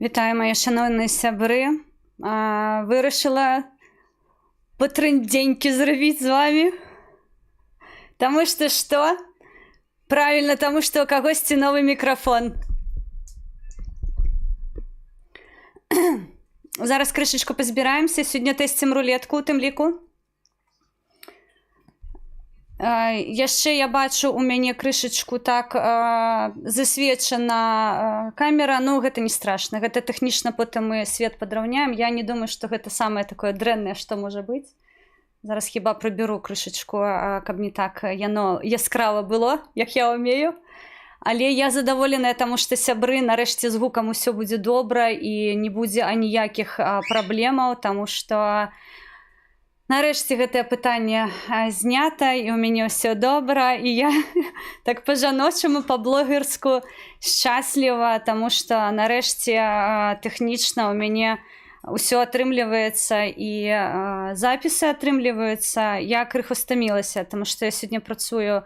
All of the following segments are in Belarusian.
Вітаю, мої шановні сябри. Вирішила потрынденьки зробити з вами. Тому що що? Правильно, тому що у когось новий мікрофон. Зараз кришечку позбираємося. Сьогодні тестимо рулетку у тим ліку. Яшчэ я бачу, у мяне крышачку так засвечана камера, но гэта не страшна, гэта тэхнічна потым мы свет падраўняем. Я не думаю, што гэта самае такое дрэннае, што можа быць. Зараз хіба прыберу крышачку, каб не так яно яскрава было, як я умею. Але я задаволеная, таму што сябры, нарэшце з гукам усё будзе добра і не будзе аніякіх праблемаў, таму што нарэшце гэтае пытанне знята і ў мяне ўсё добра, і я так па-жаночаму, па-блогерску шчасліва, таму што нарэшце тэхнічна ў мяне ўсё атрымліваецца і запісы атрымліваюцца. Я крыху стамілася, таму што я сёння працую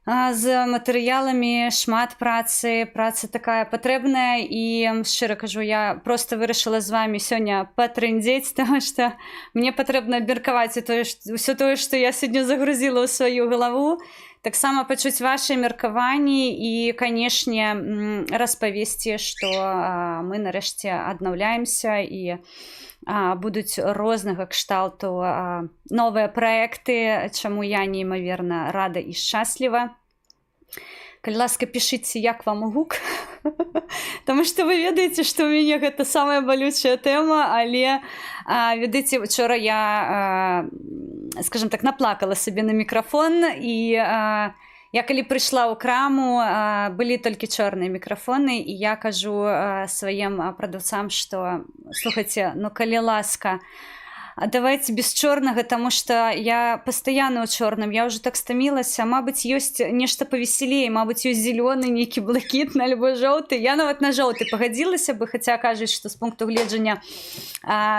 з матэрыяламі, шмат працы, праца такая патрэбная, і шчыра кажу, я просто вырашыла з вами сёння патрындзець, таму што мне патрэбна абмеркаваць усё тое, што я сёння загрузіла ў сваю галаву, таксама пачуць вашы меркаванні і, канешне, распавесці, што мы нарэшце аднаўляемся і будуць рознага кшталту новыя праекты, чаму я неймаверна рада і шчасліва. Калі ласка, пішыце, як вам гук, таму што вы ведаеце, што ў мяне гэта самая балючая тэма, але, ведаеце, учора я, скажем так, наплакала сабе на мікрафон, і я калі прыйшла ў краму, былі толькі чорныя мікрафоны, і я кажу сваім прадаўцам, што, слухайце, ну калі ласка, давайте без чорнага, таму што я пастаянна ў чорным, я ўжо так стамілася, мабыць, ёсць нешта павесялей, мабыць, ёсць зялёны, нейкі блакітны альбо жоўты. Я нават на жоўты пагадзілася бы, хаця кажуць, што з пункту гледжання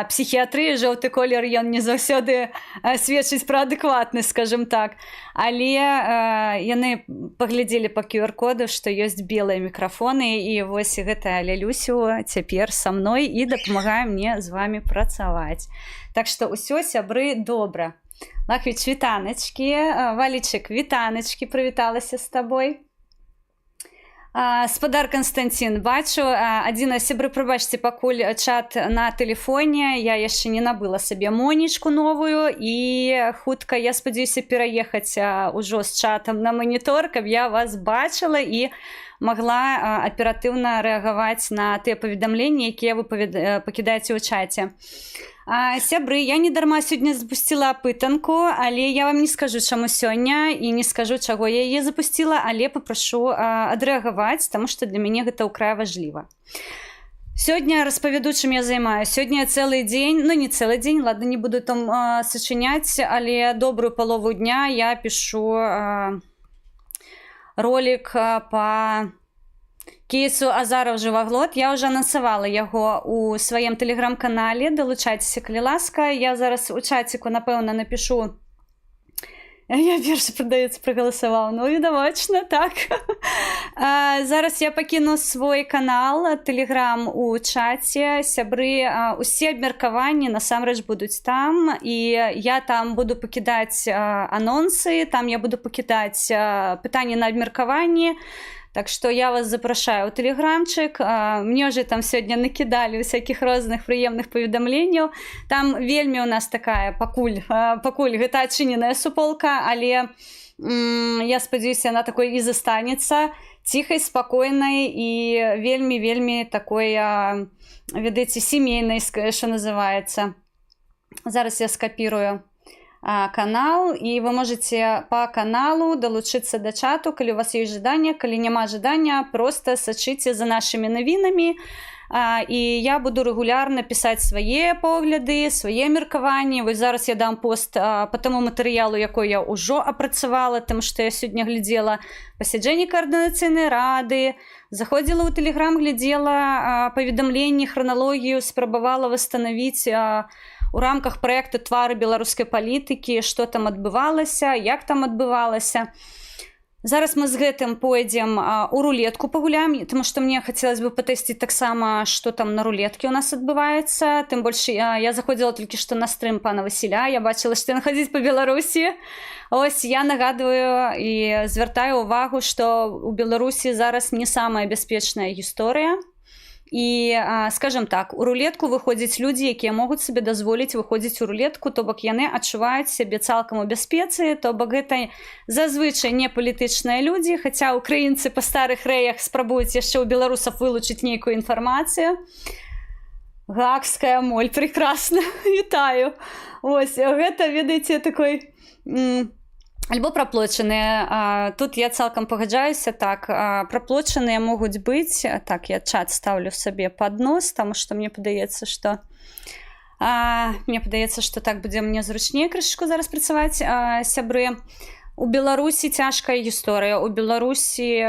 псіхіатрыі жоўты колер, ён не заўсёды сведчыць пра адэкватнасць, скажем так. Але яны паглядзелі па QR-коду, што ёсць белыя мікрафоны, і вось гэтая лялюсю цяпер са мной і дапамагае мне з вами працаваць. Так што ўсё, сябры, добра. Лахвіч, вітаначкі. Валічык, вітаначкі, прывіталася з табой. Спадар Константин, бачу. Адзіна, сябры, прабачце, пакуль чат на тэлефоне. Я яшчэ не набыла сабе монічку новую, і хутка, я спадзяюся, пераехаць ужо з чатам на манітор, каб я вас бачыла і магла аператыўна рэагаваць на тыя паведамленні, якія вы пакідаеце ў чаце. Сябры, я не дарма сёння запусціла апытанку, але я вам не скажу, чаму сёння, і не скажу, чаго я яе запусціла, але папрашу адрэагаваць, таму што для мяне гэта ўкрай важліва. Сёння распавяду, чым я займаюсь. Сёння цэлы дзень, ну не цэлы дзень, ладно, не буду там сачыняць, але добрую палову дня я пішу ролик па кейсу Азаров Жываглот. Я ўжо анансавала яго ў сваім тэлеграм-канале, далучайцеся, калі ласка. Я зараз у чаціку, напэўна, напішу. Я першы, прадаецца, прагаласаваў. Ну, відавочна, так. Зараз я пакіну свой канал, тэлеграм у чаце. Сябры, усе абмеркаванні насамрэч будуць там, і я там буду пакідаць анонсы, там я буду пакідаць пытанні на абмеркаванні. Так што я вас запрашаю ў тэлеграмчык. Мне ўжо там сёння накідалі ўсякіх розных прыемных паведамленняў. Там вельмі у нас такая пакуль гэта адчыненая суполка, але я спадзяюся, яна такой і застанецца ціхай, спакойнай і вельмі такой, ведаеце, сямейнай, што называецца. Зараз я скапірую канал, і вы можете по каналу далучыцца да чату, калі у вас ёсць жаданне. Калі няма жадання, просто сачыце за нашымі навінамі, і я буду рэгулярна пісаць свае погляды, свае меркаванні. Вось зараз я дам пост по таму матэрыялу, якой я ўжо апрацавала, таму што я сёння глядзела пасяджэнні каардынацыйнай рады, заходзіла ў тэлеграм, глядзела паведамленні, храналогію, спрабавала восстановіць у рамках праекта «Твары беларускай палітыкі», што там адбывалася, як там адбывалася. Зараз мы з гэтым пойдзем у рулетку пагуляем, тому што мне хацелось бы патэсціць таксама, што там на рулеткі ў нас адбываецца. Тым больш я заходзіла толькі што на стрым пана Васіля, я бачыла, што ён хадзіць па Беларусі. Ось я нагадваю і звяртаю ўвагу, што ў Беларусі зараз не самая бяспечная гісторыя. І, скажем так, у рулетку выходзяць людзі, якія могуць сабе дазволіць выходзіць у рулетку, то бок яны адчуваюць сябе цалкам у бяспецы, то бок гэта зазвычай не палітычныя людзі, хаця украінцы па старых рэях спрабуюць яшчэ ў беларусаў вылучыць нейкую інфармацыю. Гаагская моль, прекрасна, вітаю. Ось, гэта, ведаеце, такой... Альбо праплочаныя. Тут я цалкам пагаджаюся, так, праплочаныя могуць быць, так, я чат ставлю сабе пад нос, таму што мне падаецца, што так будзе мне зручней крышачку зараз працаваць, сябры. У Беларусі цяжкая гісторыя. У Беларусі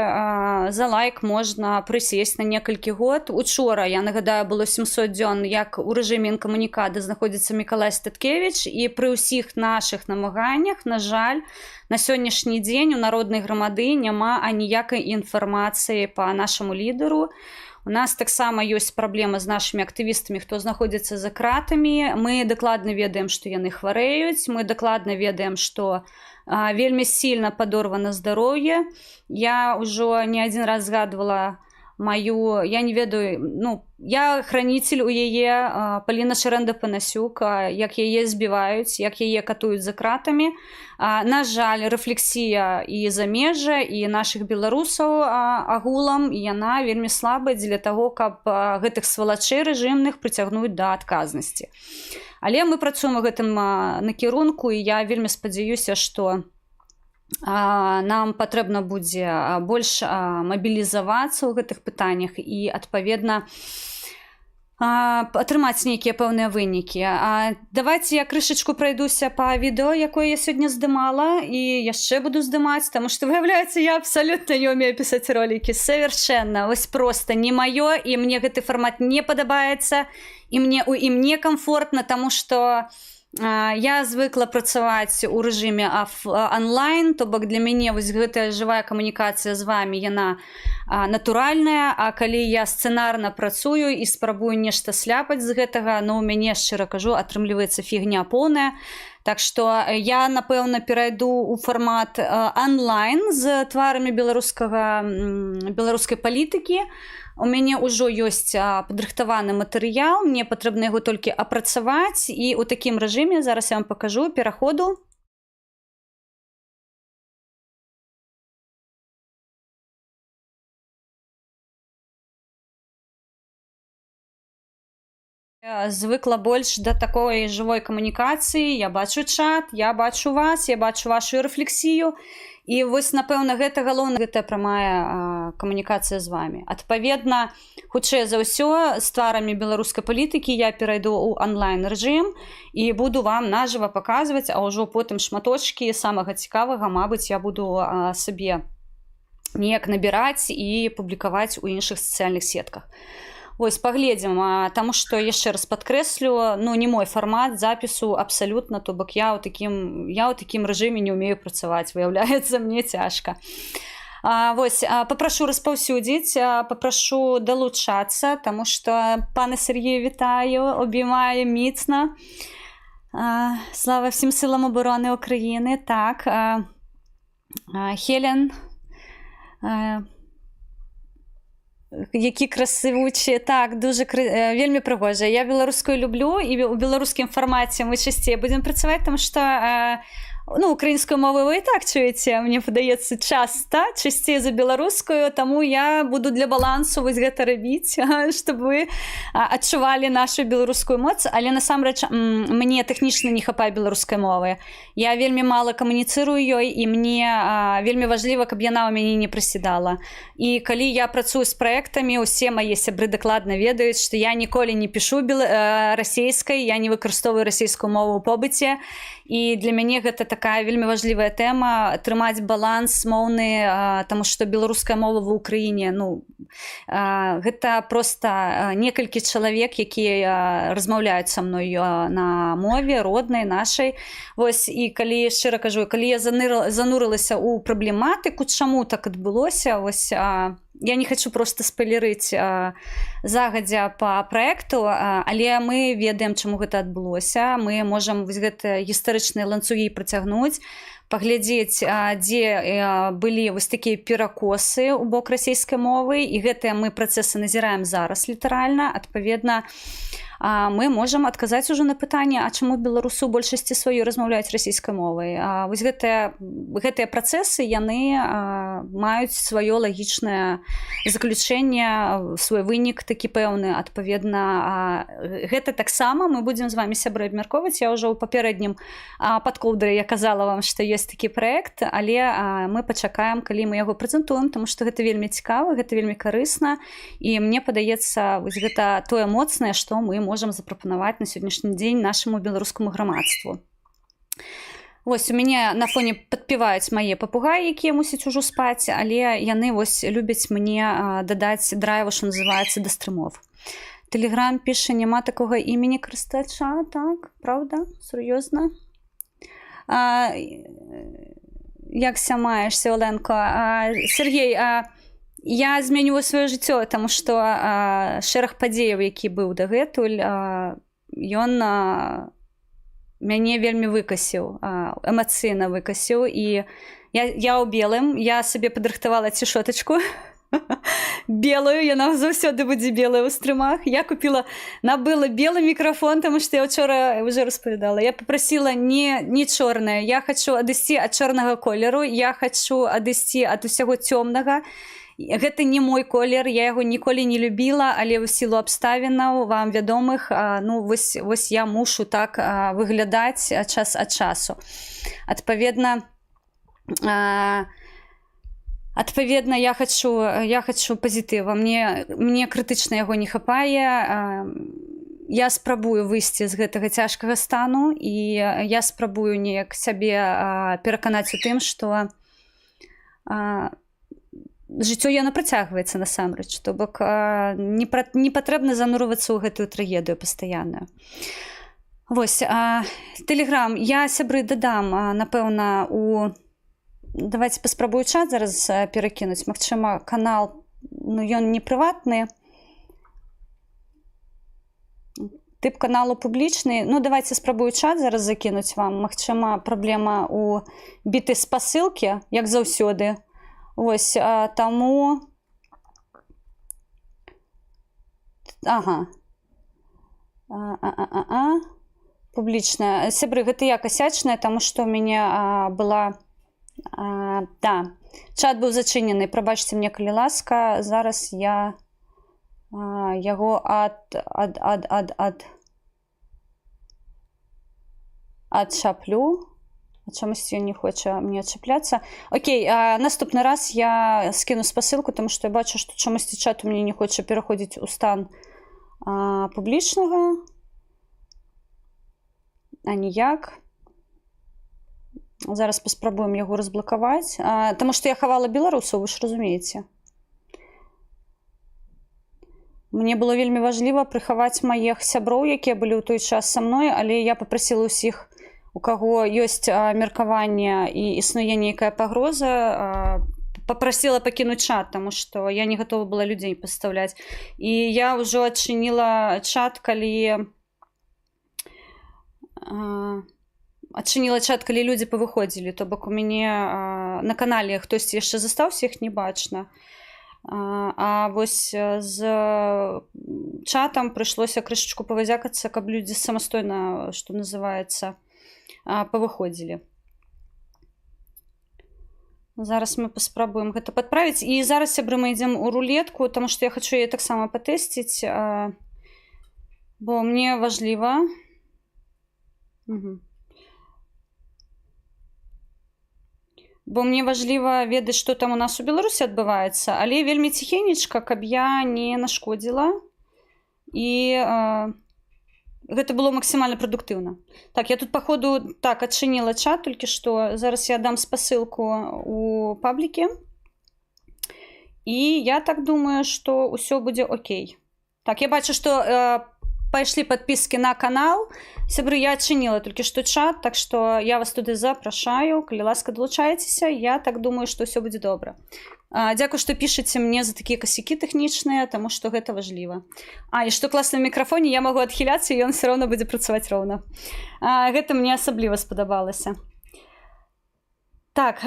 за лайк можна прысесть на некалькі год. Учора, я нагадаю, было 700 дзён, як у рэжыме інкамунікада знаходзіцца Мікалай Статкевіч, і пры ўсіх нашых намаганнях, на жаль, на сённяшні дзень у народнай грамады няма аніякай інфармацыі па нашаму лідару. У нас таксама ёсць праблема з нашымі актывістамі, хто знаходзіцца за кратамі. Мы дакладна ведаем, што яны хварэюць, мы дакладна ведаем, што вельмі сильно падорвана здароўе. Я ўжо не адзін раз згадвала маю, я не ведаю, ну, я храніцель у яе, Паліна Шарэнда-Панасюк, як яе збіваюць, як яе катуюць за кратамі. На жаль, рэфлексія і замежжа, і нашых беларусаў агулам, яна вельмі слабая дзеля таго, каб гэтых свалачэй рэжымных прыцягнуць да адказнасці. Але мы працуем у гэтым накірунку, і я вельмі спадзяюся, што нам патрэбна будзе больш мабілізавацца ў гэтых пытаннях і, адпаведна, атрымаць нейкія пэўныя вынікі. Давайте я крышачку прайдуся па відэо, якое я сёння здымала, і яшчэ буду здымаць, таму што, выяўляецца, я абсалютна не ўмею пісаць ролікі. Совершенно, вось проста не маё, і мне гэты фармат не падабаецца, і мне ў ім некамфортна, таму што я звыкла працаваць у рэжыме онлайн, то бок для мяне вось гэтая жывая камунікацыя з вами, яна натуральная, а калі я сцэнарна працую і спрабую нешта сляпаць з гэтага, но ў мяне, шчыра кажу, атрымліваецца фігня поўная. Так што я, напэўна, перайду ў фармат онлайн з тварамі беларускай палітыкі. У мяне ўжо ёсць падрыхтаваны матэрыял, мне патрэбна яго толькі апрацаваць, і ў такім рэжыме, зараз я вам пакажу, пераходу. Звыкла больш да такой жывой камунікацыі, я бачу чат, я бачу вас, я бачу вашу рэфлексію. І вось, напэўна, гэта галоўна, гэтая прамая камунікацыя з вами. Адпаведна, хутчэй за ўсё, з тварамі беларускай палітыкі я перайду ў онлайн-рэжым і буду вам нажыва паказваць, а ўжо потым шматочкі самага цікавага, мабыць, я буду сабе неяк набіраць і публікаваць у іншых сацыяльных сетках. Вось, паглядзім, таму што, яшчэ раз падкрэслю, ну, не мой фармат запісу абсалютна, то бок я ў такім рэжыме не ўмею працаваць, выяўляецца, мне цяжка. Вось, папрашу распаўсюдзіць, папрашу далучацца, таму што, пане Сергію, вітаю, обіймаю міцна. Слава всім силам оборони України. Так, Хелен, які красивучі, так, дуже вельмі пригожа. Я беларускую люблю, і у беларускім фармаце мы часцей будем працаваць, тому што ну, украінскую мову вы і так чуеце, мне падаецца, часта, часцей за беларускую, таму я буду для балансу вось гэта рабіць, чтобы вы адчувалі нашу беларускую моц, але насамрэч мне тэхнічна не хапае беларускай мовы. Я вельмі мала камуніцырую ёй, і мне вельмі важліва, каб яна ў мяне не прасідала. І калі я працую з праектамі, усе мае сябры дакладна ведаюць, што я ніколі не пішу расейскай, я не выкарыстоўваю расейскую мову ў побыце, і для мяне гэта такая вельмі важлівая тэма трымаць баланс моўны, таму што беларуская мова ва ўкраіне, ну гэта проста некалькі чалавек, якія размаўляюць са мной на мове роднай нашай. Вось, і калі шчыра кажу, калі я занурылася ў праблематыку, чаму так адбылося, вось я не хочу просто спойлерыць загадзя по праекту, але мы ведаем, чаму гэта адбылося. Мы можам вось гэта гістарычныя ланцугі працягнуць, паглядзець, дзе былі вось такія перакосы ў бок расійскай мовы, і гэтыя мы працэсы назіраем зараз літаральна. Адпаведна, мы можам адказаць ужо на пытанне, а чаму беларусы ў большасці сваёй размаўляюць расійскай мовай. Вось гэтыя працэсы, яны маюць сваё лагічнае заключэнне, свой вынік такі пэўны. Адпаведна, гэта таксама мы будзем з вами, сябры, абмяркоўваць. Я ўжо ў папярэднім пад коўдрай я казала вам, што ёсць такі праект, але мы пачакаем, калі мы яго прэзентуем, таму што гэта вельмі цікава, гэта вельмі карысна, і мне падаецца, вось гэта тое моцнае, што мы можам запрапанаваць на сённяшні дзень нашаму беларускаму грамадству. Вось, у мяне на фоне падпіваюць мае папугаі, якія мусяць ужо спаць, але яны вось любяць мне дадаць драйву, што называецца, да стрымов. Тэлеграм піша, няма такога імені карыстача, так, правда, сур'ёзна. Якся маешся, Оленко? Сергей, я змяню сваё жыццё, таму што шэраг падзеяў, які быў дагэтуль, ён мяне вельмі выкасіў, эмацыйна выкасіў, і я ў белым, я сабе падрыхтавала цішотачку белую, яна заўсёды будзе белая ў стрымах. Я набыла белы мікрафон, таму што я ўчора ўжо распавядала. Я папрасіла не чорнае, я хачу адысці ад чорнага колеру, я хачу адысці ад усяго цёмнага. Гэта не мой колер, я яго ніколі не любіла, але ў сілу абставінаў вам вядомых, ну вось я мушу так выглядаць час ад часу. Адпаведна, я хачу пазітыва. Мне крытычна яго не хапае. Я спрабую выйсці з гэтага цяжкага стану, і я спрабую неяк сябе пераканаць у тым, што жыццё яно працягваецца насамрэч, то бок не патрэбна занурвацца ў гэтую трагедыю пастаянную. Вось, тэлеграм я, сябры, дадам, напэўна, давайте паспрабую чат зараз перакінуць. Магчыма, канал, ну ён не прыватны, тып каналу публічны. Ну давайте спрабую чат зараз закінуць вам. Магчыма, праблема ў біты спасылкі, як заўсёды. Вось, таму... Ага. Публічная. Сябры, гэта я касячная, таму што ў мяне была... Да, чат быў зачынены. Прабачце мне, калі ласка. Зараз я яго адчаплю. Чамусь ён не хоча мне адчапляцца. Окей, наступны раз я скіну спасылку, таму што я бачу, што чамусьці чат у мяне не хоча пераходзіць у стан публічнага. А ніяк. Зараз паспрабуем яго разблакаваць. Таму што я хавала беларусаў, вы ж разумееце. Мне было вельмі важліва прыхаваць маіх сяброў, якія былі ў той час са мной, але я папрасіла ўсіх, у каго ёсць меркаванне і існуе нейкая пагроза, папрасіла пакінуць чат, таму што я не гатова была людзей пастаўляць. І я ўжо адчыніла чат, калі людзі павыходзілі. То бок у мяне на канале хтосьці яшчэ застаўся, іх не бачна. А вось з чатам прыйшлося крышачку павазякацца, каб людзі самастойна, што называецца, павыходзілі. Зараз мы паспрабуем гэта падправіць. І зараз, сябры, мы ідзем у рулетку, таму што я хачу яе таксама патэсціць, бо мне важліва. Бо мне важліва ведаць, што там у нас у Беларусі адбываецца, але вельмі ціхенечка, каб я не нашкодзіла. І Гэта было максімальна прадуктыўна. Так, я тут паходу так адчыніла чат толькі што. Зараз я дам спасылку у паблікі. І я так думаю, што ўсё будзе окей. Так, я бачу, што пайшлі падпіскі на канал. Сябры, я адчыніла толькі што чат, так што я вас туды запрашаю. Калі ласка, далучайцеся. Я так думаю, што ўсё будзе добра. Дзякую, што пішаце мне за такія касякі тэхнічныя, таму што гэта важліва. І што класна ў мікрафоне, я магу адхіляцца, і ён все роўна будзе працаваць роўна. Гэта мне асабліва спадабалася. Так,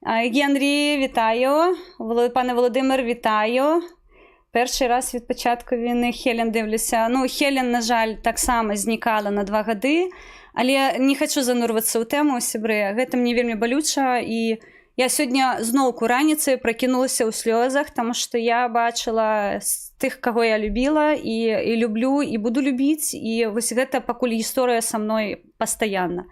Генрі, вітаю. Пане Володимир, вітаю. Перший раз від початку війни Хелен дивлюся. Ну, Хелен, на жаль, так само знікала на 2 гады, але не хочу занурвацца ў тэму, сябры. Гэта мне вельмі балюча, і я сёння зноўку раніцай пракінулася ў слёзах, таму што я бачыла тых, каго я любіла і люблю, і буду любіць, і вось гэта пакуль гісторыя са мной пастаянна.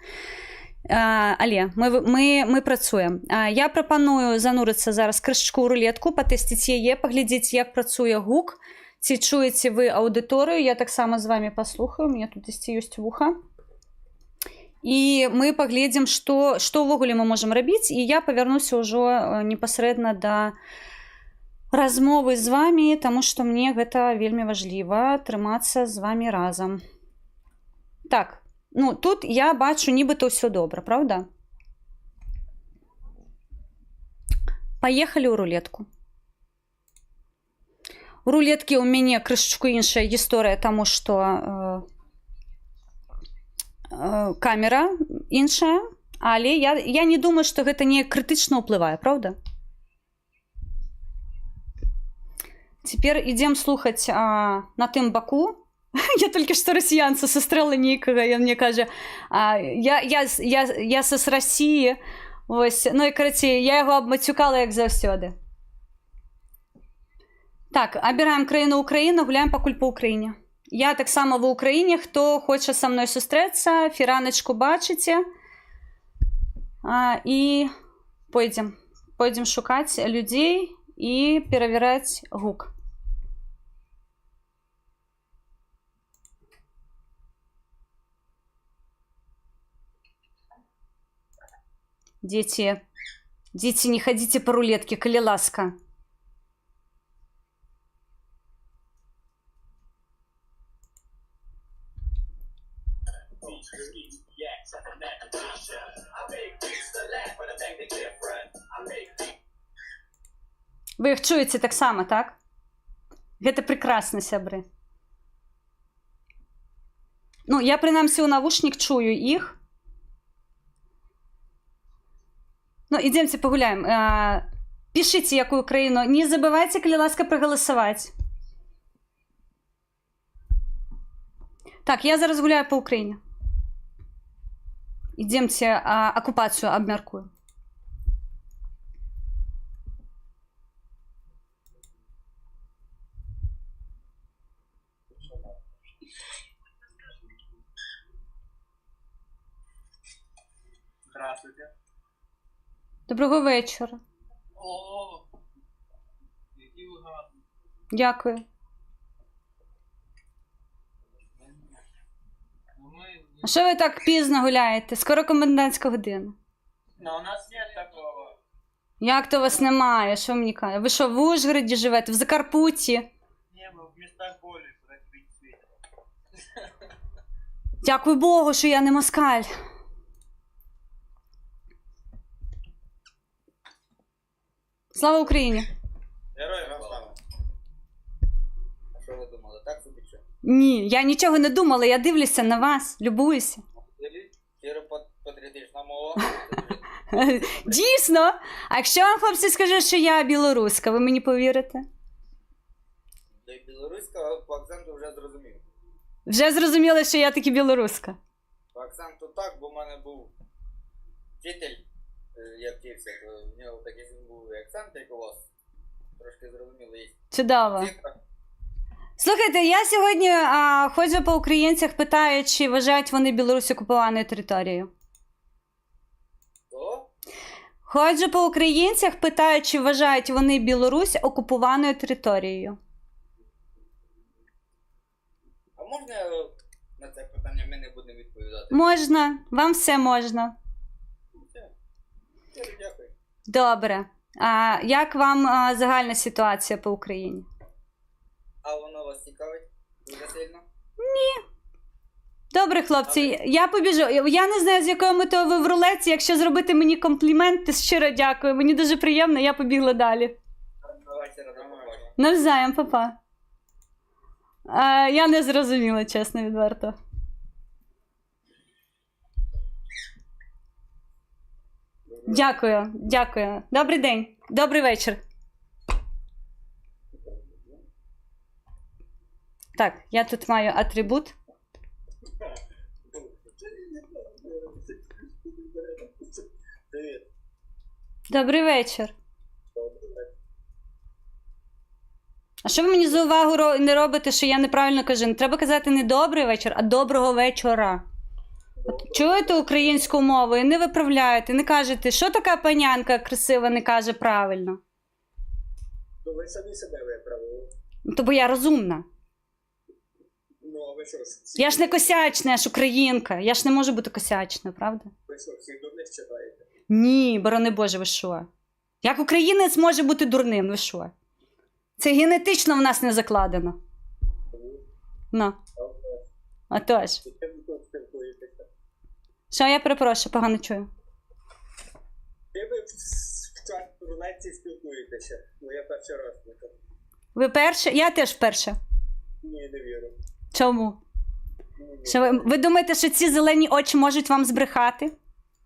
Але мы працуем. Я прапаную занурыцца зараз крышачку ў рулетку, патэсціць яе, паглядзець, як працуе гук, ці чуеце вы аўдыторыю. Я таксама з вами паслухаю, у мяне тут ісці ёсць вуха. І мы паглядзім, што ўвогуле мы можам рабіць, і я павярнуся ўжо непасрэдна да размовы з вами, таму што мне гэта вельмі важліва трымацца з вами разам. Так, ну тут я бачу нібыта ўсё добра, правда? Паехалі ў рулетку. У рулеткі ў мяне крышачку іншая гісторыя, таму што камера іншая, але я не думаю, што гэта не крытычна ўплывае, правда? Цяпер ідзем слухаць на тым баку. Я толькі што расіянца сустрэла нейкага, ён мне кажа, я з Расіі, ось, ну і карацей, я яго абмацюкала як заўсёды. Так, абіраем краіну Украіна, гуляем пакуль па Ўкраіне. Я таксама ва Ўкраіне, хто хоча са мной сустрэцца, фіраначку бачыце. І пойдзем шукаць людзей і перавяраць гук. Дзеці, не хадзіце па рулеткі, калі ласка. Вы іх чуеце таксама, так? Гэта прекрасна, сябры. Ну, я прынамсі ў навушнік чую іх. Ну, ідземце пагуляем. Пішыце, якую краіну. Не забывайце, калі ласка, прагаласаваць. Так, я зараз гуляю па Ўкраіне. Ідземце акупацыю абмяркую. Здравствуйте. Доброго вечора. О, які ви гарні. Дякую. А що ви так пізно гуляєте? Скоро комендантська година. Но у нас нет такого. Як то вас немає? Що мені кажете? Ви що, в Ужгороді живете? В Закарпутті? Не, мы в местах более развитых. Дякую Богу, що я не москаль. Слава Україні! Героям слава. А що ви думали? Так собі що? Ні, я нічого не думала, я дивлюся на вас, любуюся. Щиро патріотична мова. Дійсно! А якщо вам, хлопці, скажу, що я білоруська, ви мені повірите? Та й білоруська по акценту вже зрозумів. Вже зрозуміли, що я таки білоруська. По акценту так, бо в мене був вчитель, я вчився, то в нього такий був акцент, як у вас. Трошки зрозуміло є. Чудово. Слухайте, я сьогодні ходжу по українцях, питаю, чи вважають вони Білорусь окупованою територією. Хто? Ходжу по українцях, питаю, чи вважають вони Білорусь окупованою територією. А можна я не будемо відповідати. Можна, вам все можна. Все. Щиро дякую. Добре. А як вам загальна ситуація по Україні? А воно вас цікавить? Дуже сильно? Добре, хлопці, я побіжу. Я не знаю, з якою метою ви в рулеці. Якщо зробити мені комплімент, то щиро дякую. Мені дуже приємно, я побігла далі. Давайте рада побачити. Навзаєм, папа. Я не зрозуміла, чесно, відверто. Дякую, дякую. Добрий день. Добрий вечір. Так, я тут маю атрибут. Привіт. Добрий вечір. А що ви мені за увагу не робите, що я неправильно кажу? Не треба казати не добрий вечір, а доброго вечора. От чуєте українську мову і не виправляєте, не кажете, що така панянка красива не каже правильно. Ну ви самі себе виправили. То бо я розумна. Ну а ви що ж? Я ж не косячна, я ж українка. Я ж не можу бути косячною, правда? Ви що, всіх дурних читаєте? Ні, борони Боже, ви що? Як українець може бути дурним, ви що? Це генетично в нас не закладено. Ну, отож. З ким ви тут спілкуєтеся? Що я перепрошую, погано чую. Ким ви в чат рулетці спілкуєтеся? Ну я перший раз не кажу. Ви перша? Я теж перша. Ні, не вірю. Чому? Ні. Що ви думаєте, що ці зелені очі можуть вам збрехати?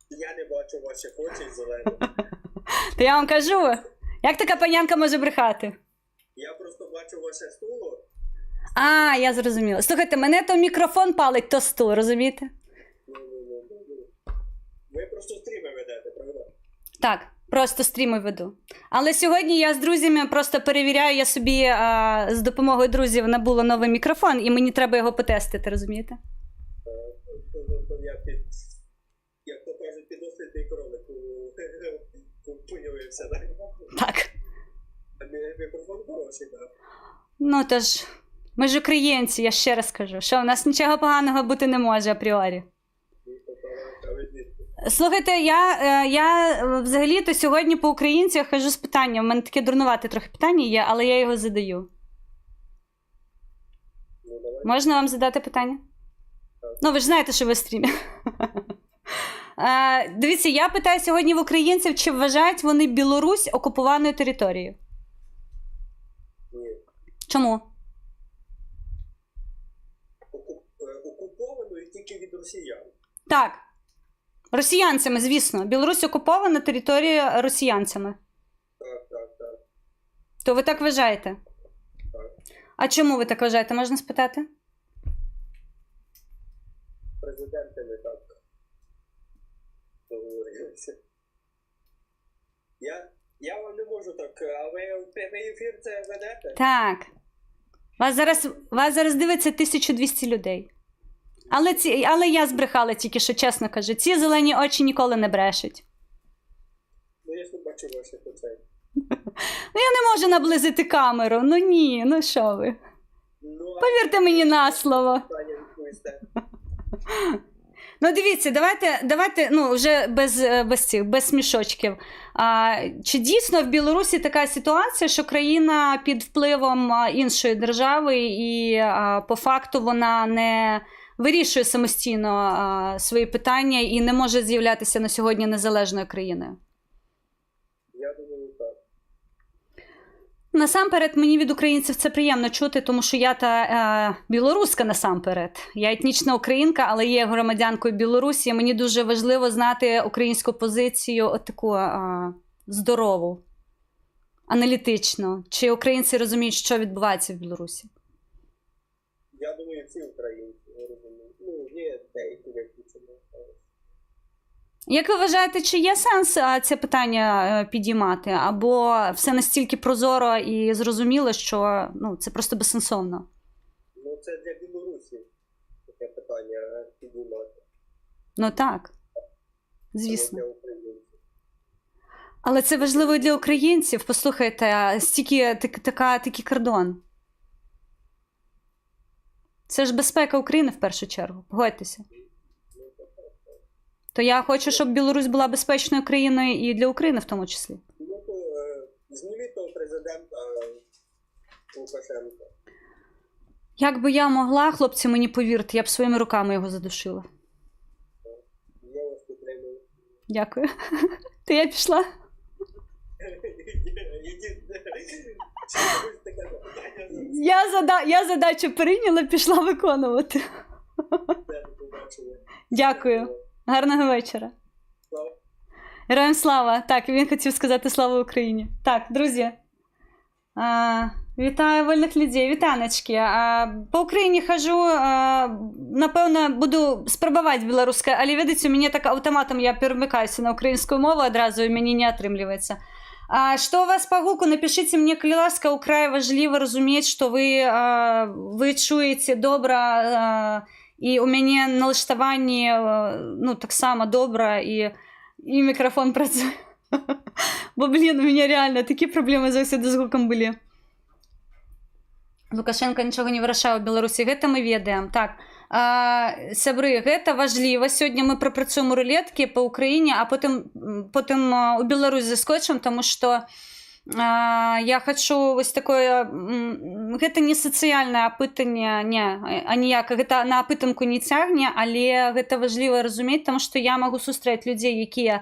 Я не бачу ваших очей зелених. То я вам кажу, як така панянка може брехати? Я просто бачу ваше стуло. А, я зрозуміла. Слухайте, мене то мікрофон палить, то стул, розумієте? Ну. Ви просто стріми ведете, правда? Так, просто стріми веду. Але сьогодні я з друзями просто перевіряю, я собі з допомогою друзів набула новий мікрофон, і мені треба його потестити, розумієте? Я як то кажуть, підослідний кролик появився, так? Так. Мікрофон хороший, так. Ну, тож, ми ж українці, я ще раз кажу, що в нас нічого поганого бути не може апріорі. Слухайте, я взагалі-то сьогодні по українцях хожу з питанням. У мене таке дурнувате трохи питання є, але я його задаю. Можна вам задати питання? Ну, ви ж знаєте, що ви в стрімі. Дивіться, я питаю сьогодні в українців, чи вважають вони Білорусь окупованою територією? Ні. Чому? Окупованою тільки від росіян. Так. Росіянцями, звісно. Білорусь окупована територія росіянцями. Так. То ви так вважаєте? Так. А чому ви так вважаєте? Можна спитати? Президенти не так договорилися. Я вам не можу так, а ви в прямий ефір це ведете? Так. Вас зараз дивиться 1200 людей. Але я збрехала тільки, що чесно кажу. Ці зелені очі ніколи не брешуть. Ну я ж не бачу ваших очей. Ну я не можу наблизити камеру. Ну ні, ну що ви. Ну, Повірте мені на слово. питання відповісте. Ну дивіться, давайте ну вже без смішочків. Чи дійсно в Білорусі така ситуація, що країна під впливом іншої держави і по факту вона не вирішує самостійно свої питання і не може з'являтися на сьогодні незалежною країною? Я думаю, так. Насамперед, мені від українців це приємно чути, тому що я та білоруска насамперед. Я етнічна українка, але є громадянкою Білорусі. Мені дуже важливо знати українську позицію, от таку здорову, аналітичну. Чи українці розуміють, що відбувається в Білорусі? Я думаю, всі українці розуміють. Ну, є деякі виключення. Як ви вважаєте, чи є сенс це питання підіймати? Або все настільки прозоро і зрозуміло, що це просто безсенсовно? Ну, це для Білорусі таке питання піднімати. Ну так, звісно. Для українців. Але це важливо і для українців. Послухайте, такий кордон. Це ж безпека України в першу чергу. Погодьтеся. То я хочу, щоб Білорусь була безпечною країною і для України в тому числі. Ну, то зніміть того президента Лукашенка. Як би я могла, хлопці, мені повірте, я б своїми руками його задушила. Я вас підтримую. Дякую. То я пішла? Я задачу прийняла, пішла виконувати. Дякую. Гарного вечора. Героям слава. Так, він хотів сказати слава Україні. Так, друзі. Вітаю вольних людей, вітаночки. По Україні хожу, напевно, буду спробувати білоруською, але, видите, у мене так автоматом я перемикаюся на українську мову одразу, і мені не отримлюється. Что у вас по гуку? Напишите мне, коли ласка, украй важливо розуміти, що ви чуєте добре, і у мене налаштування, ну, так само добре, і мікрофон працює. Бо, блін, у мене реально такі проблеми завжди з гуком були. Лукашенко нічого не вирішав у Білорусі. Гэта ми ведаємо. Так, сябры, гэта важліва. Сьогодні ми пропрацюємо рулетки по Україні, а потім у Білорусь заскочимо, тому що я хочу ось такое... Гэта не сацыяльнае апытанне, аніяка. Гэта на апытанку не цягне, але гэта важліва разумець, тому що я могу сустрэць людзей, якія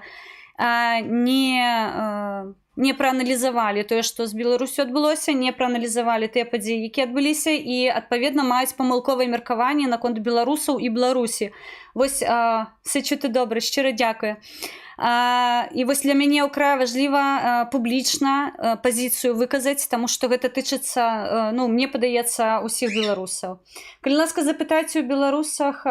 не прааналізавалі тое, што з Беларусю адбылося, не прааналізавалі тыя падзеі, якія адбыліся, і, адпаведна, маюць памылковае меркаванне наконт беларусаў і Беларусі. Вось, все чути добре, шчыра дзякую. І вось для мяне ўкрай важліва публічна пазіцыю выказаць, таму што гэта тычыцца, ну, мне падаецца, усіх беларусаў. Калі ласка, запытайце ў беларусах,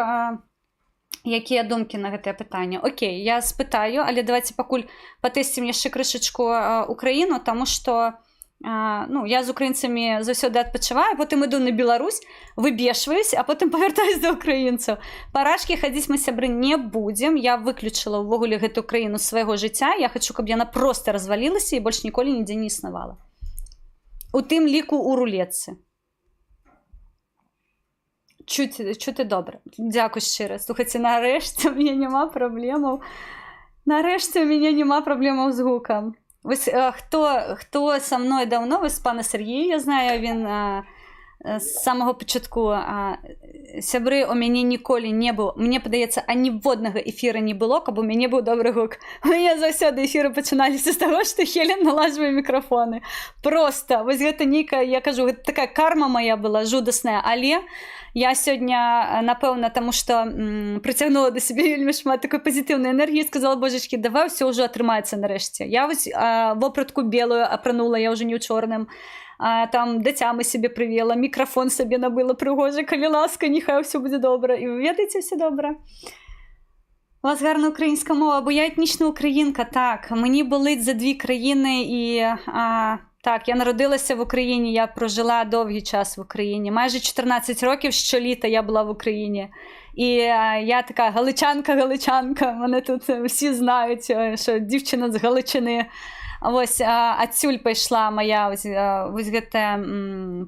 якія думкі на гэтае пытанне. Окей, я спытаю, але давайте пакуль патэсцім яшчэ крышачку Украіну, таму што ну, я з украінцамі заўсёды адпачываю, потым іду на Беларусь, выбешваюсь, а потым павяртаюсь да украінцаў. Парашкі хадзіць мы, сябры, не будзем. Я выключыла ўвогуле гэту краіну свайго жыцця. Я хочу, каб яна проста развалілася і больш ніколі нідзе не існавала. У тым ліку у рулетцы. Чути добре. Дякую щиро. Слухайте, нарешті у мене нема проблемів. Нарешті у мене нема проблемів з гуком. Ось хто со мною давно, ось пана Сергія, я знаю, він з самого початку. Сябры, у мяне ніколі не было, мне падаецца, аніводнага эфіра не было, каб у мяне быў добры гук. У мяне заўсёды эфіры пачыналіся з таго, што Хелен наладжвае мікрафоны. Просто, вось гэта нейкая, я кажу, гэта такая карма моя была жудасная, але я сёння, напэўна, таму што прыцягнула да сябе вельмі шмат такой пазітыўнай энергіі, сказала, божачкі, давай усё ўжо атрымаецца нарэшце. Я вось вопратку белую апранула, я ўжо не ў чорным. Там да цямы сябе прывела, мікрафон сабе набыла прыгожа, калі ласка, няхай ўсё будзе добра. І вы ведаеце, ўсё добра. У вас гарна украінская мова, бо я этнічна украінка, так. Мені болить за дві країни і... Так, я народилася в Україні, я прожила довгий час в Україні. Майже 14 років щоліта я була в Україні. І я така галичанка. Мене тут всі знають, що дівчина з Галичини. Ось адсюль пайшла моя ось гэта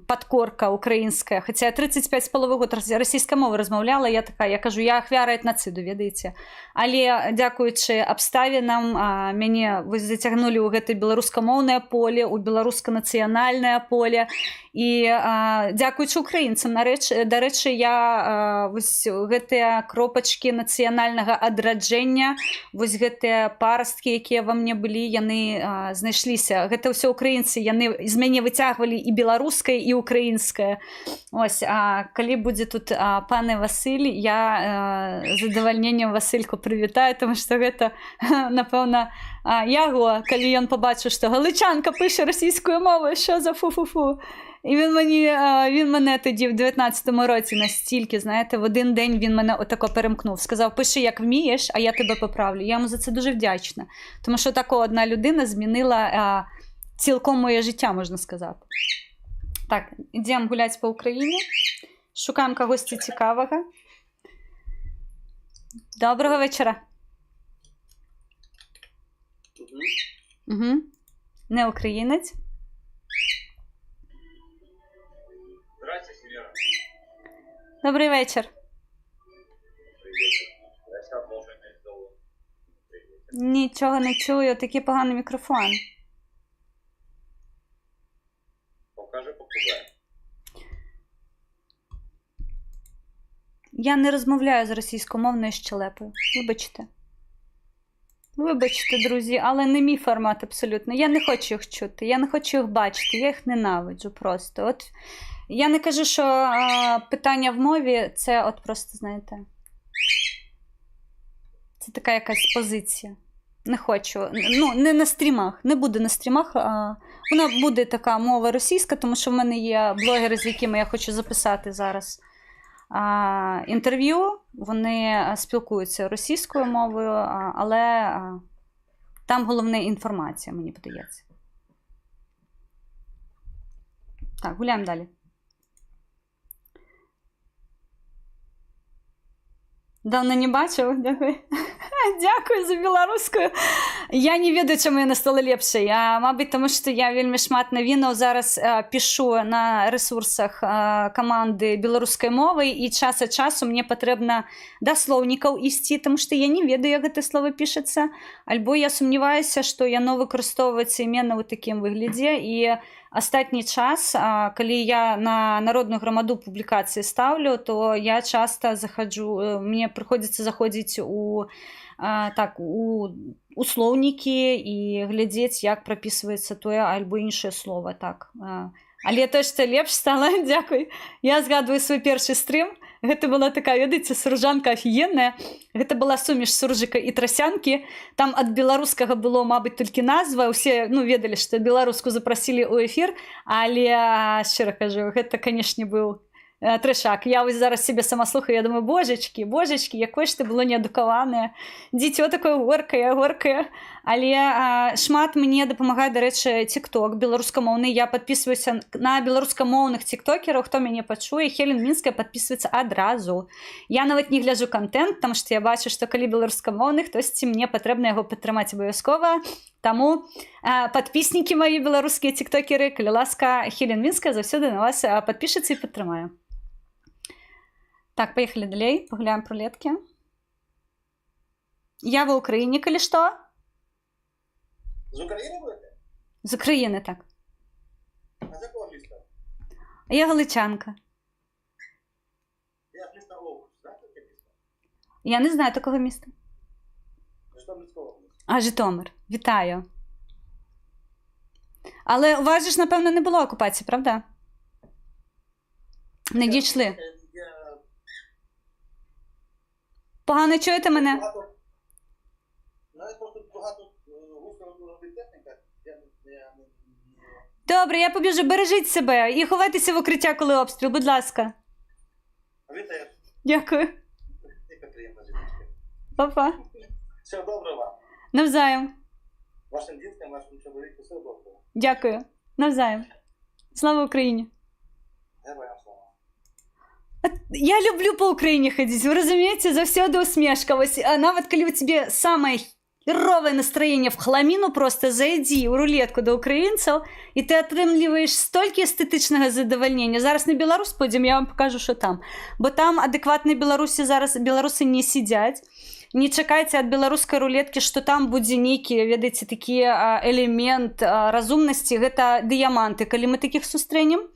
падкорка украінская. Хаця я 35,5 год расійскай мовы размаўляла, я кажу, я ахвяра этнацыду, ведаеце. Але дзякуючы абставінам мяне зацягнулі ў гэта беларускамоўнае поле, у беларуска-нацыянальнае поле. І дзякуючы украінцам, дарэчы, я вось гэтыя кропачкі нацыянальнага адраджэння, вось гэтыя парасткі, якія ва мне былі, яны знайшліся. Гэта ўсё украінцы, яны з мяне выцягвалі і беларускае, і украінскае. Ось, калі будзе тут пане Василь, я з задавальненнем Васильку прывітаю, тому што гэта, напэўна, яго, калі ён пабачыў, што галичанка пише расійскую мову, що за фу-фу-фу. І він мене тоді в 19-му році настільки, знаєте, в один день він мене отако перемкнув. Сказав, пиши як вмієш, а я тебе поправлю. Я йому за це дуже вдячна. Тому що така одна людина змінила цілком моє життя, можна сказати. Так, йдемо гуляти по Україні. Шукаємо когось цікавого. Доброго вечора. Угу. Не українець. Добрий вечір. Нічого не чую, такий поганий мікрофон. Покажи попугая. Я не розмовляю з російськомовною щелепою. Вибачте. Вибачте, друзі, але не мій формат абсолютно. Я не хочу їх чути, я не хочу їх бачити, я їх ненавиджу просто. От я не кажу, що питання в мові це от просто, знаєте, це така якась позиція. Не хочу. Ну, не на стрімах. Не буде на стрімах. Вона буде така мова російська, тому що в мене є блогери, з якими я хочу записати зараз інтерв'ю. Вони спілкуються російською мовою, але там головне інформація, мені подається. Так, гуляємо далі. Давно не бачив, дякую. Дякую за білоруською. Я не ведаю, чому я не стала лепшою. Мабуть, тому що я вельми шмат навінаў зараз пишу на ресурсах команди білоруської мови, і час від часу мені потрібно до слоўнікаў ісці, тому що я не ведаю, як це слово пишеться, альбо я сумніваюся, що яно використовується іменно у таким вигляді, і остатній час, коли я на Народну громаду публікації ставлю, то я часто заходжу, мені приходиться заходити у слоўнікі і глядзець, як прапісваецца тое альбо іншае слово. Так. Але то, што лепш стала, дзякуй. Я згадваю свой першы стрым. Гэта была такая, ведаеце, суржанка офігенная. Гэта была сумеш суржыка і трасянкі. Там ад беларускага было, мабыць, толькі назва. Усе, ведалі, што беларуску запрасілі ў эфір. Але, шчыра кажу, гэта, канешне, быў трэшак. Я вось зараз себе сама слухаю, я думаю, божечки, якое ж ты было неадукаванае. Дзіцё такое горкае. Але шмат мне дапамагае, дарэчы, TikTok беларускамоўны. Я подписываюся на беларускамоўных тиктокераў, хто мяне пачуе. Хелен Мінская подписываецца адразу. Я нават не гляджу контент, таму што я бачу, што калі беларускамоўны, хтосьці мне патрэбна яго падтрымаць абавязкова. Таму подписнікі мае беларускія тиктокеры, калі ласка, Хелен Мінская заўсёды на вас подпішацца і падтрымаю. Так, поехали далей, погуляем про летки. Я в Украине, коли что? З України будете? З України, так. А з якого міста? Я галичанка. Я з міста Овруч. Знаєте таке місто? Я не знаю такого міста. Житомирського області. Житомир. Вітаю. Але у вас же ж, напевно, не було окупації, правда? Не дійшли. Погано чуєте мене? Навіть просто багато густо робить техніка. Добре, я побіжу. Бережіть себе і ховайтеся в укриття, коли обстріл, будь ласка. Вітаю. Дякую. Яка приємна жіночка. Па-па. Все добре вам. Навзаєм. Вашим діткам, вашому чоловіку, все добре. Дякую. Навзаєм. Слава Україні. Героям слава. Я люблю по Україні ходити, ви розумієте, завсёды усмешка. Ось, нават калі у тебе самое херовое настроение в хламіну, просто зайди у рулетку до українців, і ти атрымліваеш столькі эстэтычнага задавальнення. Зараз на Беларусь пойдем, я вам покажу, що там. Бо там адэкватнай Беларусі зараз беларусы не сидять. Не чакайце ад беларускай рулеткі, што там будзе нейкі, ведаеце, такі элемент разумнасці, гэта дыяманты, калі мы такіх сустрэнем.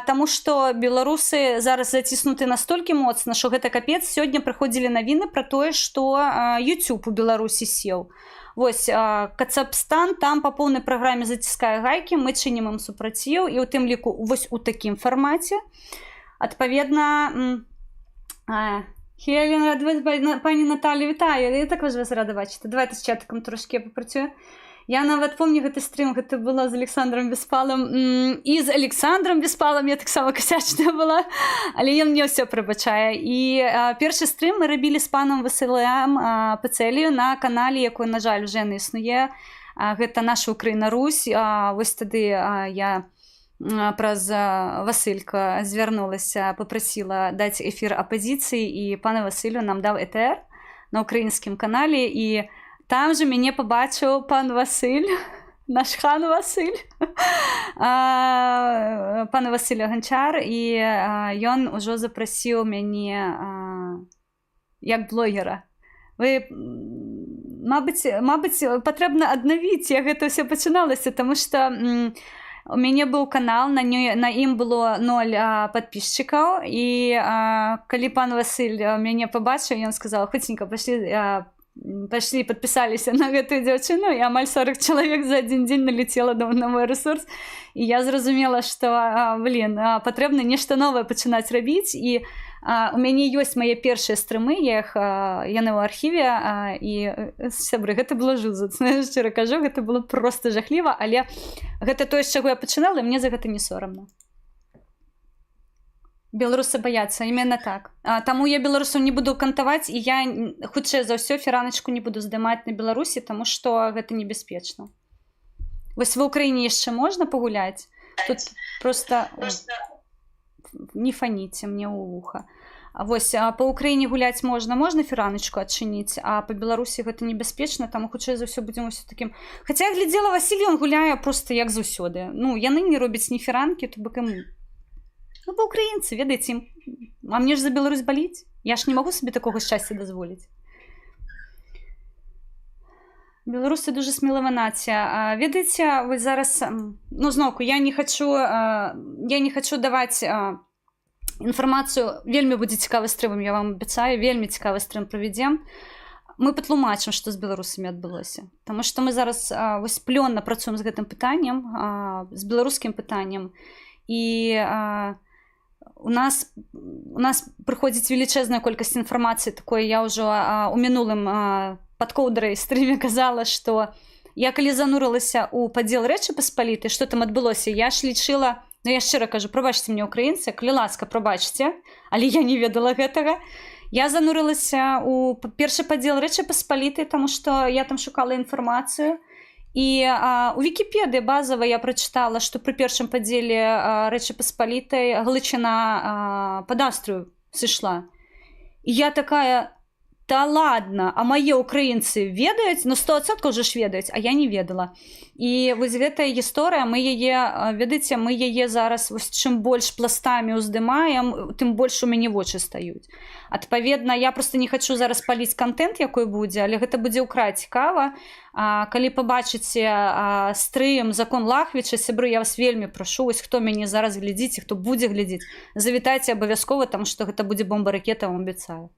Таму што беларусы зараз заціснуты настолькі моцна, што гэта капец. Сёння прыходзілі навіны пра тое, што YouTube у Беларусі сеў. Вось, Кацапстан там па поўнай праграме заціскае гайкі, мы чынім ім супраціў, і ў тым ліку вось у такім фармаце. Адпаведна, Хелена, пані Наталі, вітаю, я також вас рада бачити. Давайте з чатиком трошки попрацюю. Я нават помню гэты стрим, гэта было з Александром Беспалом. І з Александром Беспалом я так само косячная была, але ён мне ўсё прабачае. І першы стрим мы рабілі з панам Василем Пацелію на канале, якой, на жаль, уже не існуе. Гэта наша Украіна Русь. Вось тады я праз Василька звярнулася, попросила даць эфір апозіцыі, і пан Василю нам даў ЭТР на украінскім канале, і там же мяне пабачыў пан Василь. наш хан Василь, пан Василь Ганчар, і ён ужо запрасіў мяне як блогера. Вы, мабыць, патрэбна аднавіць, як гэта ўсё пачыналася, таму што у мяне быў канал, на ім было 0 падпісчыкаў, і калі пан Василь мяне пабачыў, ён сказаў: хуценька, пашлі, падпісаліся на гэтую дзяўчыну, і амаль 40 чалавек за адзін дзень налетела на мой рэсурс, і я зразумела, што, патрэбна нешта новае пачынаць рабіць, і у мяне ёсць мае першыя стрымы, яны ў архіве, і сябры, гэта было жудасна, шчыра кажу, гэта было проста жахліва, але гэта тое, з чаго я пачынала, і мне за гэта не сорамна. Беларусы баяцца, именно так. Таму я беларусаў не буду кантаваць, і я хутчэй за ўсё фіраначку не буду здымаць на Беларусі, таму што гэта небяспечна. Вось ва ўкраіне яшчэ можна пагуляць? Тут просто не фаніце мне ў вуха. Вось, па ўкраіне гуляць можна фіраначку адчыніць, а па Беларусі гэта небяспечна, таму хутчэй за ўсё будзем усё такім. Хаця я глядзела, Васіль, ён гуляе проста як заўсёды. Ну, яны не робяць ні фіранкі, то бок ім... Ну, бо украінцы, ведаеце, а мне ж за Беларусь баліць. Я ж не магу сабе такога шчасця дазволіць. Беларусы дуже смелава нація. Ведаеце, вы зараз... Ну, зноўку, я не хачу даваць інфармацыю. Вельмі будзе цікавы стрым, я вам абяцаю, вельмі цікавы стрым правядзем. Мы патлумачым, што з беларусамі адбылося. Таму што мы зараз вось плённа працуем з гэтым пытаннем, з беларускім пытаннем. І у нас прыходзіць велічэзная колькасць інфармацыі, такой я ўжо у мінулым пад коўдрай стрыме казала, што я калі занурылася ў падзел Рэчы Паспалітай, што там адбылося, я ж лічыла, ну я шчыра кажу, прабачце мне, украінцы, калі ласка, прабачце, але я не ведала гэтага. Я занурылася ў першы падзел Рэчы Паспалітай, таму што я там шукала інфармацыю. І у Вікіпедыі базава я прачытала, што пры першым падзеле Рэчы Паспалітай Галычына пад Аўстрыю сышла. І я такая: та ладно, а мае украінцы ведаюць? Ну 100% ўжо ж ведаюць, а я не ведала. І вось гэтая гісторыя, мы яе, ведаеце, мы яе зараз, вось чым больш пластамі ўздымаем, тым больш у мяне вочы стаюць. Адпаведна, я проста не хачу зараз паліць контент, якой будзе, але гэта будзе ўкрай цікава. Калі пабачыце стрым «Закон Лахвіча», сябры, я вас вельмі прашу, вось хто мяне зараз глядзіць і хто будзе глядзець, завітайце абавязкова, таму што гэта будзе бомба-ракета, вам абяцаю.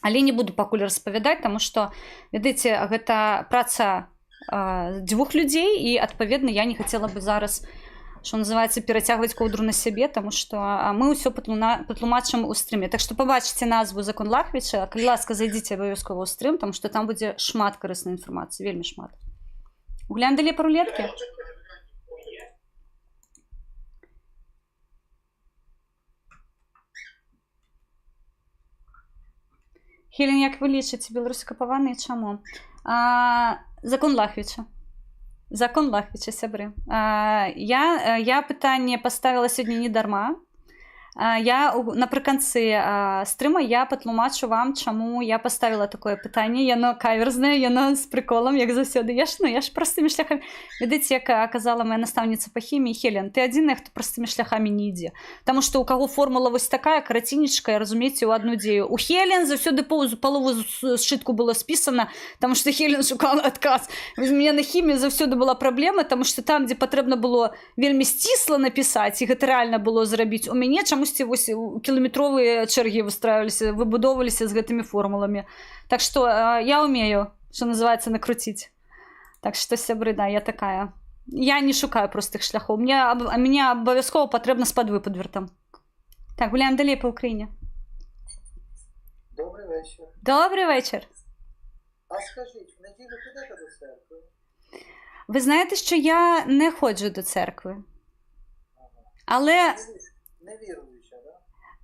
Але не буду пакуль распавядаць, таму што, ведаеце, гэта праца дзвюх людзей, і, адпаведна, я не хацела бы зараз, што называецца, перацягваць коўдру на сябе, таму што мы ўсё патлумачым у стрыме. Так што пабачыце назву «Закон Лахвіча», калі ласка, зайдзіце абавязкова ў стрым, таму што там будзе шмат карыснай інфармацыі, вельмі шмат. Гуляем далей па рулеткі? Хелен, як вы лічыце, беларускапаваныя чаму? Закон Лахвіча. Закон Лахвіча, сябры. Я пытанне паставіла сёння не дарма. Я напрыканцы стрыма я патлумачу вам, чаму я паставіла такое пытанне. Яно каверзнае, яно з прыколам, як заўсёды. Я ж простымі шляхамі. Ведаеце, як казала моя настаўніца па хіміі: Хелен, ты адзіная, хто простымі шляхамі не ідзе. Таму што у каго формула вось такая, карацінечкая, разумееце, у адну дзею. У Хелен заўсёды палову сшытку было спісана, таму што Хелен шукала адказ. У мяне на хіміі заўсёды была праблема, таму што там, дзе патрэбна было вельмі сцісла напісаць, і гэта рэальна было зрабіць, у мяне чамусьці вось кіламетровыя чэргі выбудоўваліся з гэтымі формуламі. Так што я умею, што называецца, накруціць. Так што, сябры, да, я такая. Я не шукаю простых шляхоў. Мне абавязкова патрэбна з падвыпадвертам. Так, гуляем далей па ўкраіне. Добрий вечір. Добрий вечір. А скажіть, в неділю підете до церкви? Ви знаєте, що я не ходжу до церкви. Але... Невіруюча,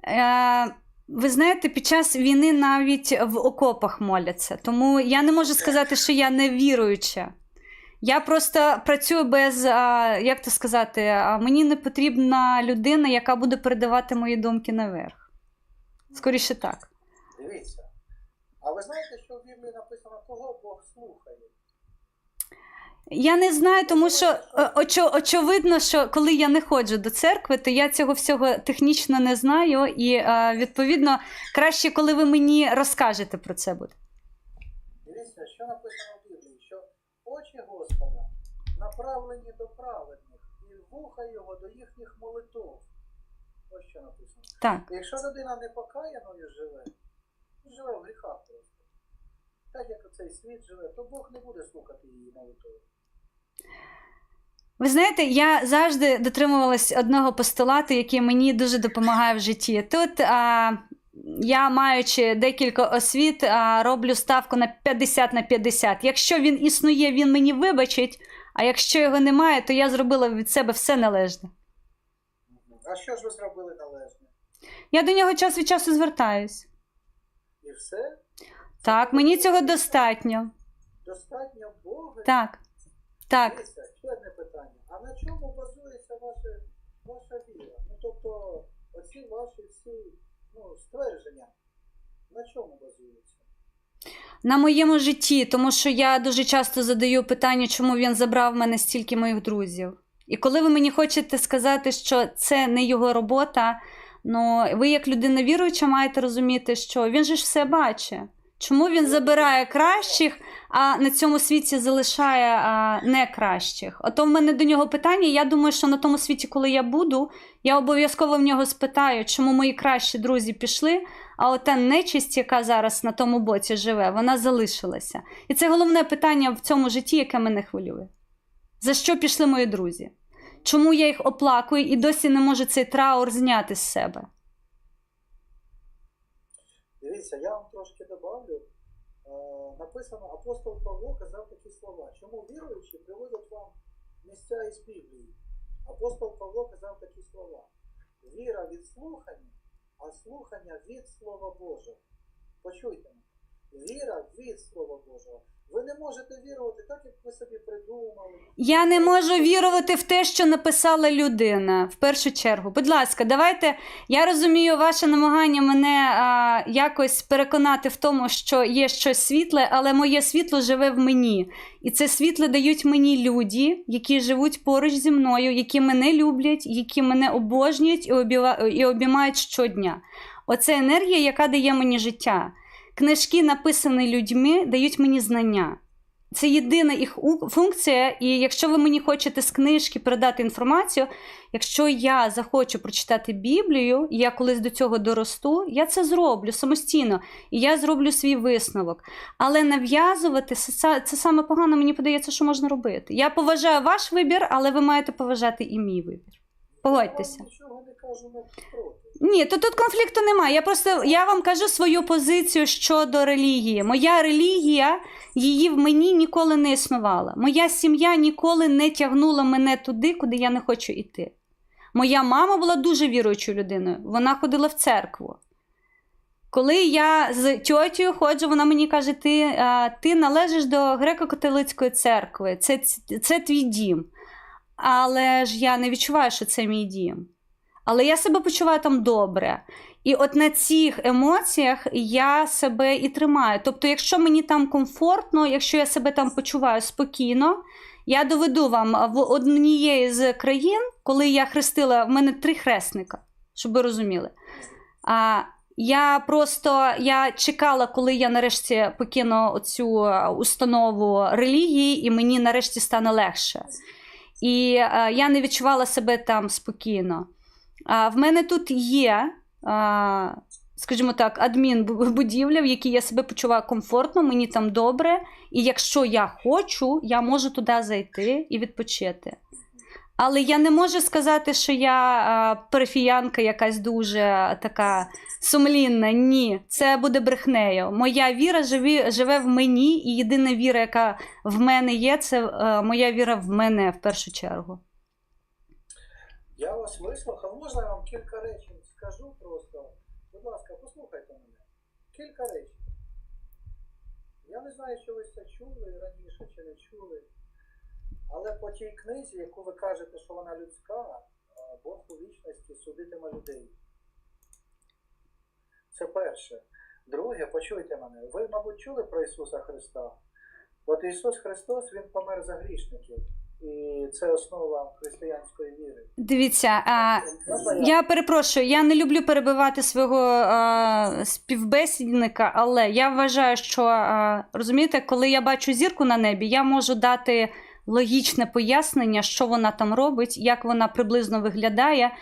так? Ви знаєте, під час війни навіть в окопах моляться. Тому я не можу сказати, що я не віруюча. Я просто працюю без, як то сказати, мені не потрібна людина, яка буде передавати мої думки наверх. Скоріше так. Дивіться. А ви знаєте, що в Біблії написано, кого Бог слухає? Я не знаю, тому що очевидно, що коли я не ходжу до церкви, то я цього всього технічно не знаю. І, відповідно, краще, коли ви мені розкажете про це буде. Дивіться, що написано в Біблії, що очі Господа направлені до праведних, і вуха його до їхніх молитов. Ось що написано. Так. І якщо людина не покаяною живе в гріхах просто, так як цей світ живе, то Бог не буде слухати її молитви. Ви знаєте, я завжди дотримувалась одного постулату, який мені дуже допомагає в житті. Тут я, маючи декілька освіт, роблю ставку на 50/50. Якщо він існує, він мені вибачить, а якщо його немає, то я зробила від себе все належне. А що ж ви зробили належне? Я до нього час від часу звертаюсь. І все? Так, мені цього достатньо. Достатньо Бога? Так. Так. Дивіться, ще одне питання. А на чому базується ваша віра? Ну, тобто, оці ваші всі ствердження, на чому базуються? На моєму житті, тому що я дуже часто задаю питання, чому він забрав в мене стільки моїх друзів. І коли ви мені хочете сказати, що це не його робота, ну, ви як людина віруюча маєте розуміти, що він же ж все бачить. Чому він забирає кращих, а на цьому світі залишає не кращих? Ото в мене до нього питання, я думаю, що на тому світі, коли я буду, я обов'язково в нього спитаю, чому мої кращі друзі пішли, а ота нечисть, яка зараз на тому боці живе, вона залишилася. І це головне питання в цьому житті, яке мене хвилює. За що пішли мої друзі? Чому я їх оплакую і досі не можу цей траур зняти з себе? Дивіться, я вам трошки добавлю. Написано, апостол Павло казав такі слова. Чому віруючі приводять вам місця із Біблії? Апостол Павло казав такі слова. Віра від слухання, а слухання від Слова Божого. Почуйте мене. Віра від Слова Божого. Ви не можете вірувати так, як ви собі придумали. Я не можу вірувати в те, що написала людина, в першу чергу. Будь ласка, давайте, я розумію ваше намагання мене якось переконати в тому, що є щось світле, але моє світло живе в мені. І це світло дають мені люди, які живуть поруч зі мною, які мене люблять, які мене обожнюють і обіймають щодня. Оце енергія, яка дає мені життя. Книжки, написані людьми, дають мені знання. Це єдина їх функція, і якщо ви мені хочете з книжки передати інформацію, якщо я захочу прочитати Біблію, і я колись до цього доросту, я це зроблю самостійно, і я зроблю свій висновок. Але нав'язувати, це саме погано, мені подається, що можна робити. Я поважаю ваш вибір, але ви маєте поважати і мій вибір. Погодьтеся. Я вам нічого не кажу проти. Ні, то тут конфлікту немає. Я вам кажу свою позицію щодо релігії. Моя релігія, її в мені ніколи не існувала. Моя сім'я ніколи не тягнула мене туди, куди я не хочу йти. Моя мама була дуже віруючою людиною. Вона ходила в церкву. Коли я з тьотєю ходжу, вона мені каже, ти належиш до греко-католицької церкви, це твій дім. Але ж я не відчуваю, що це мій дім. Але я себе почуваю там добре. І от на цих емоціях я себе і тримаю. Тобто, якщо мені там комфортно, якщо я себе там почуваю спокійно, я доведу вам в однієї з країн, коли я хрестила, в мене 3 хресника, щоб ви розуміли. Я чекала, коли я нарешті покину цю установу релігії, і мені нарешті стане легше. І я не відчувала себе там спокійно. В мене тут є, скажімо так, адмінбудівля, в якій я себе почуваю комфортно, мені там добре. І якщо я хочу, я можу туди зайти і відпочити. Але я не можу сказати, що я парафіянка якась дуже така сумлінна. Ні, це буде брехнею. Моя віра живе в мені, і єдина віра, яка в мене є, це моя віра в мене в першу чергу. Я вас вислухав. Можна я вам кілька речень скажу просто? Будь ласка, послухайте мене. Кілька речень. Я не знаю, чи ви це чули раніше, чи не чули. Але по тій книзі, яку ви кажете, що вона людська, Бог у вічності судитиме людей. Це перше. Друге, почуйте мене. Ви, мабуть, чули про Ісуса Христа? От Ісус Христос, Він помер за грішників. І це основа християнської віри. Дивіться, я перепрошую, я не люблю перебивати свого співбесідника, але я вважаю, що, розумієте, коли я бачу зірку на небі, я можу дати логічне пояснення, що вона там робить, як вона приблизно виглядає,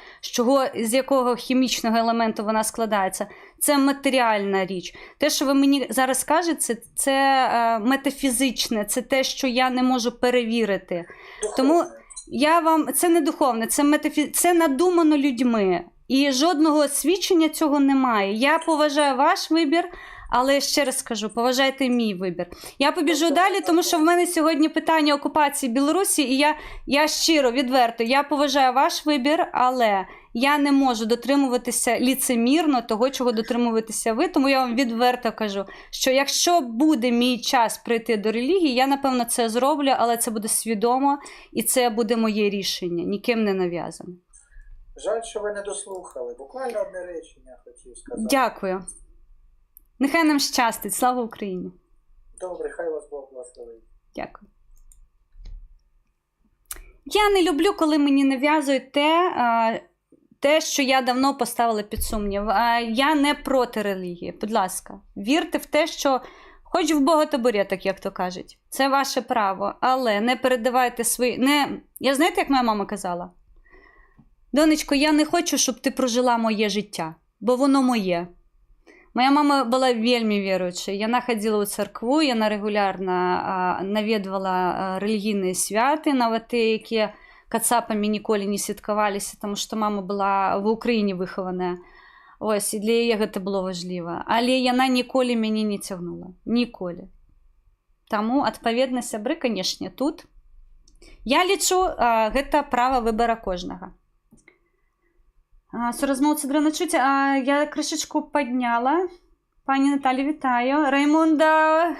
з якого хімічного елементу вона складається. Це матеріальна річ. Те, що ви мені зараз кажете, це метафізичне, це те, що я не можу перевірити. Тому я вам, це не духовне, це надумано людьми. І жодного свідчення цього немає. Я поважаю ваш вибір, але ще раз скажу, поважайте мій вибір. Я побіжу далі, тому що в мене сьогодні питання окупації Білорусі, і я щиро, відверто, я поважаю ваш вибір, але я не можу дотримуватися ліцемірно того, чого дотримуватися ви, тому я вам відверто кажу, що якщо буде мій час прийти до релігії, я, напевно, це зроблю, але це буде свідомо, і це буде моє рішення, ніким не нав'язане. Жаль, що ви не дослухали. Буквально одне речення хотів сказати. Дякую. Нехай нам щастить. Слава Україні. Добре, хай вас Бог благословить. Дякую. Я не люблю, коли мені нав'язують те, що я давно поставила під сумнів. Я не проти релігії. Будь ласка, вірте в те, що хоч в Бога табуреток, як то кажуть. Це ваше право. Але не передавайте свої... Я знаєте, як моя мама казала? Донечко, я не хочу, щоб ти прожила моє життя, бо воно моє. Моя мама була вельми віруючою. Вона ходила у церкву, вона регулярно навідувала релігійні святи, навіть ті, які кацапами ніколи не святкувалися, тому що мама була в Україні вихована. Ось, і для її це було важливо. Але вона ніколи мене не тягнула. Ніколи. Тому, відповідно, сябри, звісно, тут. Я лічу, це право вибору кожного. Соразмовці дрона чуть. Я кришечку підняла. Пані Наталі, вітаю. Раймунда,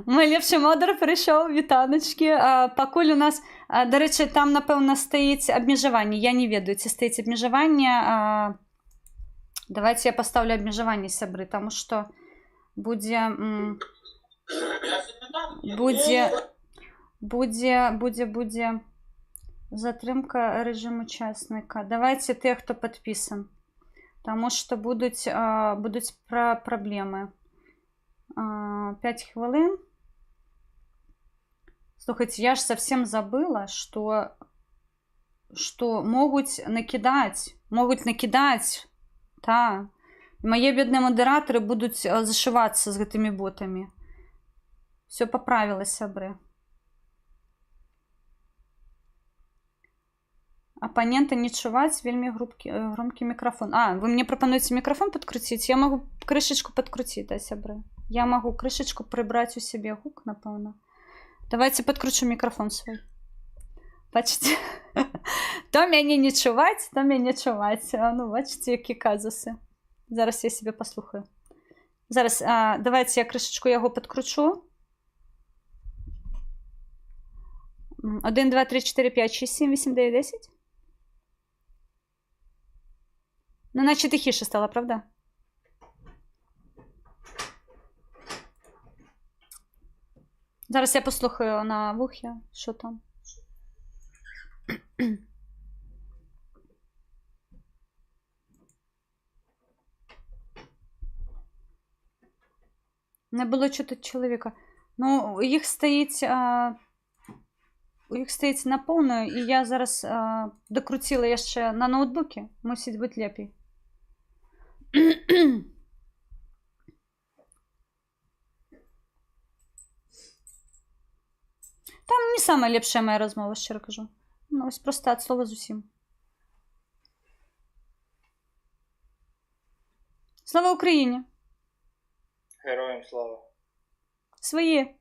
мій ліпший модер прийшов. Вітаночки. Покуль у нас, до речі, там, напевно, стоїть обмежування. Я не веду, це стоїть обмежування. Давайте я поставлю обмежування, сябри, тому що буде затримка режиму учасника. Давайте те, хто підписан. Тому що будуть проблеми. 5 хвилин. Слухайте, я ж совсем забыла, что могут накидать. Та. Мои бедные модераторы будут зашиваться с этими ботами. Все поправилось, сябры. Оппонента не чуваць, вельмі громкий микрофон. Вы мне пропонуете микрофон подкрутить? Я могу крышечку подкрутить, да, сябры? Я могу крышечку прибрать у себе гук, напевно. Давайте подкручу микрофон свой. Бачите? То мяне не чуваць, то мяне чуваць. Ну, бачите, які казуси. Зараз я себе послухаю. Зараз, давайте я крышечку його подкручу. 1, 2, 3, 4, 5, 6, 7, 8, 9, 10. Ну, наче тихіше стало, правда? Зараз я послухаю на вухі, що там. Не було чути чоловіка. Ну, їх стоїть наповно, і я зараз докрутила ще на ноутбуці. Мусить бути лепей. Там не саме ліпша моя розмова, щиро кажу. Ну, ось просто від слова з усім. Слава Україні! Героям слава! Свої!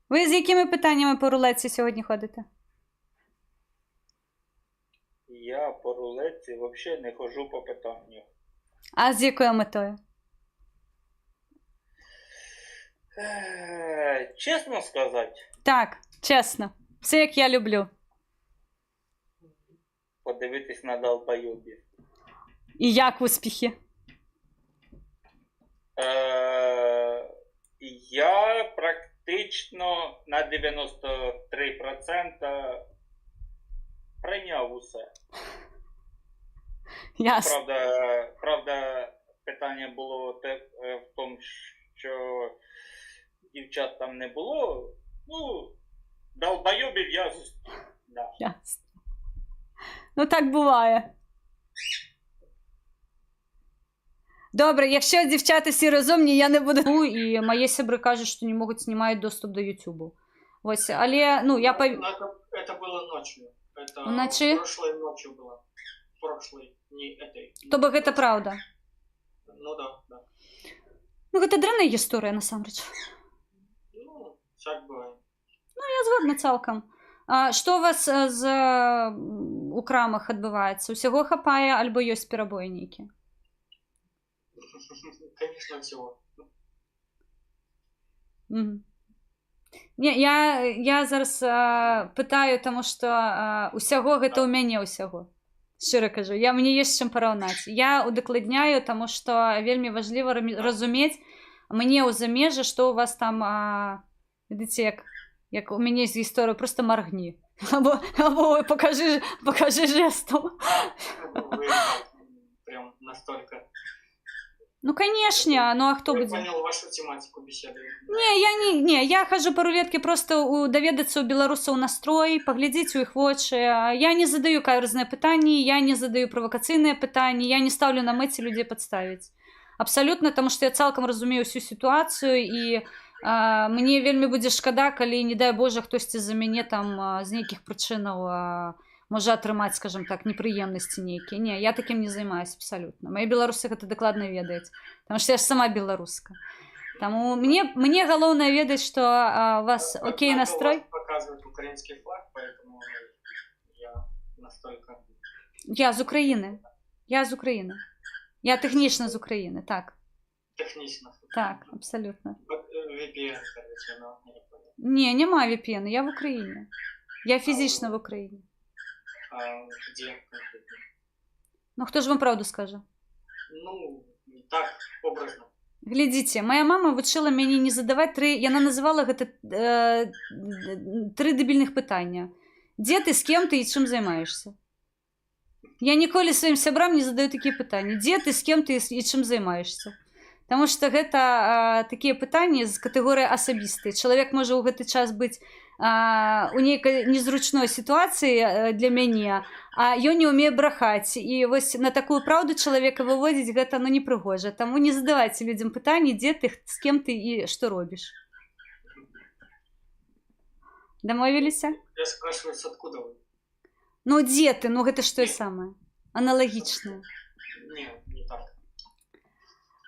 Ви з якими питаннями по рулетці сьогодні ходите? Я по рулетці взагалі не ходжу по питанню. А з якою метою? Чесно сказати, Так, чесно. Все як я люблю. подивитись на долбойобів. І як успіхи? Я практично на 93% прийняв усе. Ясно. Правда, питання було в тому, що дівчат там не було. Ну, долбойобів я зустрів. Да. Ясно. Ну так буває. Добре, якщо дівчата всі розумні, я не буду. І мої сябри кажуть, що не можуть знімати доступ до Ютубу. Ось, але, ну, я Это было ночью. Это Вночі? прошлой ночью было. Прошлой, не этой. Тобто гэта правда. Ну да, да. Ну, гэта дрэнная гісторыя, насамрэч. Ну, всяк бывает. Я згодна цалкам. А што у вас у крамах адбываецца? Усяго хапае альбо ёсць перабоі нейкія? Конечно, всего. Мгм. Не, я зараз пытаю, таму што усяго гэта ў мяне ўсяго. Шчыра кажу, мне ёсць чым параўнаць. Я удакладняю, таму што вельмі важліва разумець мне ў замежжа, што у вас там, ведаце, як у мяне з гісторыі, просто маргні. Або покажи жестом. Вы прям настолько... Ну, конечно, ну а хто Я будзе? понял вашу тематику беседы. Я хожу па рулетке просто даведацца ў беларусаў настрой, паглядзець у іх вочы. Я не задаю каверзныя пытанні, я не задаю правакацыйныя пытанні, я не ставлю на мэце людзей падставіць. Абсалютна, таму што я цалкам разумею ўсю сітуацыю і мне вельмі будзе шкада, калі, не дай Божа, хтосьці за мяне там з нейкіх прычынаў можа атрымаць, скажем так, непрыемнасці нейкія. Не, я такім не займаюсь абсалютна. Мае беларусы гэта дакладна ведаюць, таму што я ж сама беларуска. Таму мне галоўнае ведаць, што у вас окей настрой. Показывает украинский флаг, поэтому я настолько... Я з Украіны. Я тэхнічна з Украіны, так. Технично. Так, абсалютна. VPN, короче, но не понял. Не, няма VPN, я в Украіне. Я фізічна в Україні. А где конкретно? Ну, хто ж вам правду скажа? Ну, так, образно. Глядзіце, моя мама вучыла мяне не задаваць яна называла гэта 3 дэбільных пытання. Дзе ты, з кем ты і чым займаешься? Я ніколі сваім сябрам не задаю такія пытанні. Дзе ты, з кем ты і чым займаешься? Таму што гэта такія пытанні з катэгорыі асабістыя. Чалавек можа ў гэты час быць у нейкай незручной сітуацыі для мяне, а ён не ўмее брахаць. І вось на такую праўду чалавека выводзіць гэта непрыгожа. Таму не задавайце людзям пытанні, дзе ты, з кем ты і што робіш. Дамовіліся? Я спрашиваю, откуда вы? Ну, дзе ты? Ну, гэта ж тое самае. Аналагічнае. Не так.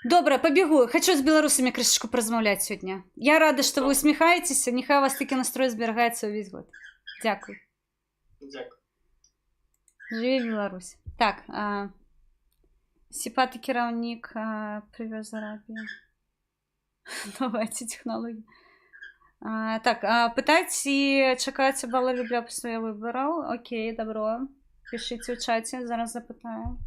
Добра, пабегу. Хачу з беларусамі крышачку паразмаўляць сёння. Я рада, што вы усміхаецеся. Няхай у вас такі настрой зберагаецца ўвесь год. Дзякуй. Дзякуй. Жыве Беларусь. Так, сіпаты кіраўнік прывёз Арабію. Давайте тэхналогіі. Так, пытайце, чакаеце балы любля пасля выбараў. Окей, добро. Пішыце ў чаце, зараз запытаю.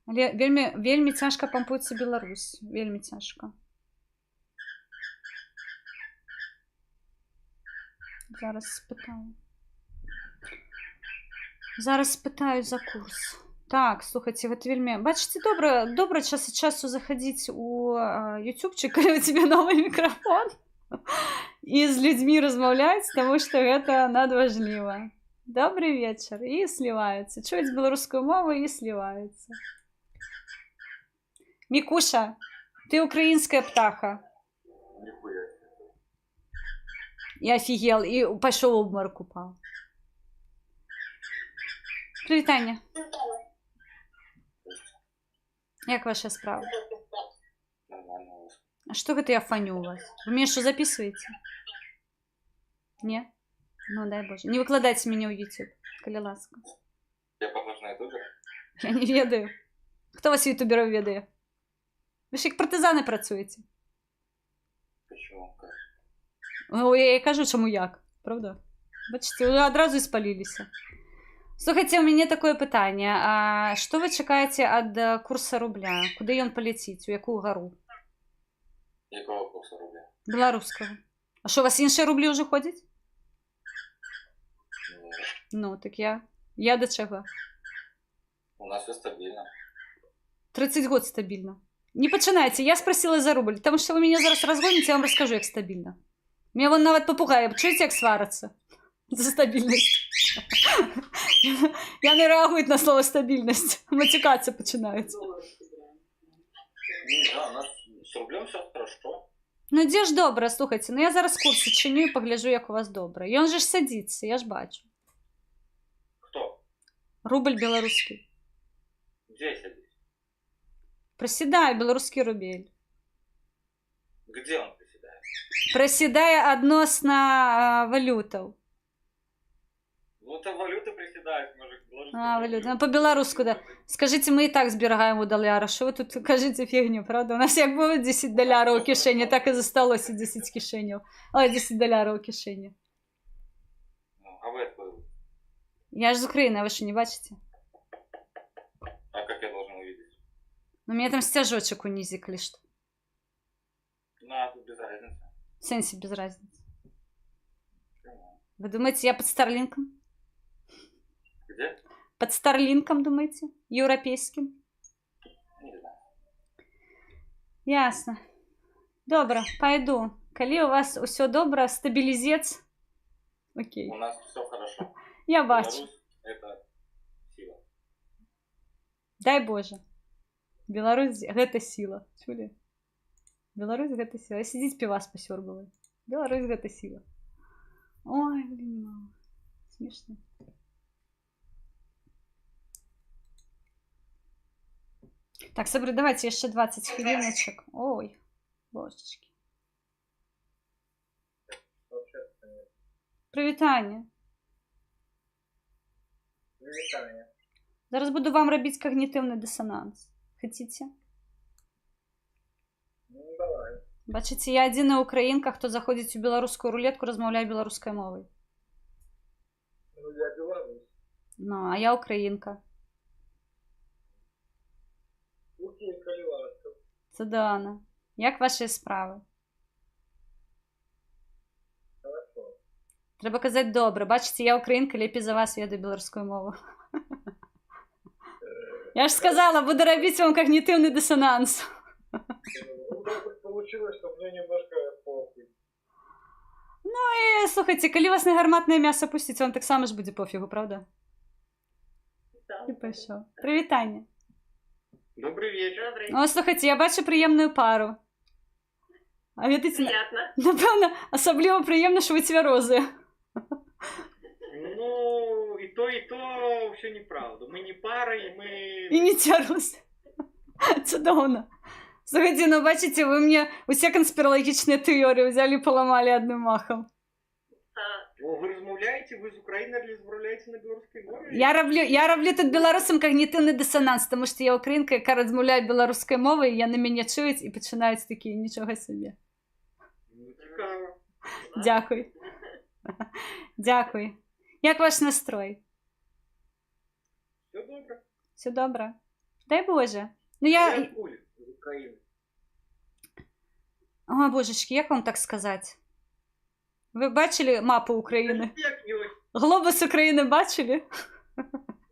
Але вельмі цяжка пампуецца Беларусь. Вельмі цяжка. Зараз спытаю за курс. Так, слухайце, гэта вельмі... Бачыце, добра час ад часу захадзіць у ютубчык, калі у цябе новы мікрафон і з людзьмі размаўляць, таму што гэта надважліва. Добрый вечар. І сліваюцца. Чуюць беларускую мову і сліваюцца. Мікуша, ты украінская птаха. Я офігел і пайшоў у обморок упаў. Прывітанне. Як ваша справа? А што гэта я фаню у вас? Вы мяне што записываете? Не? Ну дай Боже. Не выкладайце мяне ў YouTube, калі ласка. Я похож на ютубера? Я не ведаю. Хто вас ютубераў ведае? Вы ж як партызаны працуеце. Почему? Как? Ну, я і кажу, чаму як. Правда? Бачыце, вы адразу і спаліліся. Слухайте, у мяне такое пытанне. А што вы чакаеце ад курса рубля? Куды ён паляціць? У якую гару? Якого курсу рубля? Беларускага. А што, у вас іншыя рублі ўжо ходзяць? Ні. Ну, так я да чаго? У нас все стабільно. 30 год стабильно. Не пачинайте, я спросила за рубль, потому что вы меня зараз разгоните, я вам расскажу, як стабильно. Меня вон нават попугае, чуете, як свараться? За стабильность. Я не реагують на слово стабильность. Матюкаться починаються. Ну, да, у нас з рублем все хорошо. Ну, де ж добре, слухайте, ну я зараз курс відчиню і погляжу, як у вас добре. І он же ж садиться, я ж бачу. Хто? Рубль белорусский. Де сидить? Просідає белорусский рубель. Где он приседает? Просідає односно валютаў. Ну, то валюта приседает, может, Валюта. Ну, по-беларуску, да. Скажите, мы и так зберагаем у доляра. Что вы тут кажете фигню, правда? У нас як было 10 доляраў у кишені, так и засталося 10 кишенів. Ой, 10 доляраў у кишені. Ну, а вы откуда? Я ж з України, ви що, не бачите? А как я должен увидеть? Ну, меня там стяжочек унизик или что? Ну, а тут без разницы. В сенсе без разницы. Почему? Вы думаете, я под Старлинком? Где? Под Старлинком, думаете? Европейским? Не знаю. Ясно. Добре, пойду. Коли у вас все добре, стабилизец. Окей. У нас все хорошо. Я бачу. Беларусь — это сила. Дай Боже. Беларусь — гэта сила. Чулі? Беларусь — гэта сила. Сидзіць півас пасёрбавай. Беларусь — гэта сила. Ой, блин, мама. Смешно. Так, Сабры, давайте еще 20 хвилиночек. Ой, божечки. Привітання. Вітання. Зараз буду вам робити когнітивний дисонанс. Хотите? Ну, давай. Бачите, я єдина українка, хто заходить у білоруську рулетку, розмовляє білоруською мовою. Ну, я Білорусь. Ну, а я українка. Окей, коли ласка. Це Дана. Як ваші справи? Хорошо. Треба казати добре. Бачите, я українка, лепі за вас веду білоруською мовою. Я ж сказала, буду робити вам когнітивний дисонанс. Ну, так получилось, что мне немножко похуй. І, слухайте, коли вас на гарматне м'ясо пустять, вам так само ж буде пофігу, правда? І пішов. Привітання. Добрый вечер. О, слухайте, я бачу приємну пару. А видите, Приятно. напевно, особливо приємно, що ви цвярози. Ну, и то все неправда. Мы не пара, и мы... І не цвярози. Чудовно. Слухайте, ну бачите, ви мені усі конспірологічні теорії взяли і поламали одним махом. О, вы размовляете, вы из Украины размовляете на белорусской мове? Я роблю тут білорусам когнітивний дисонанс, тому що я українка, яка розмовляє білоруською мовою, і я на мене чують і починають такі, нічого собі. Ну, цікаво. Дякую. Дякую. Як ваш настрой? Все добре. Все добре? Дай Боже. Ну Я я... Куль з України. О, божечки, як вам так сказати? Ви бачили мапу України? Як йось, Глобус України бачили?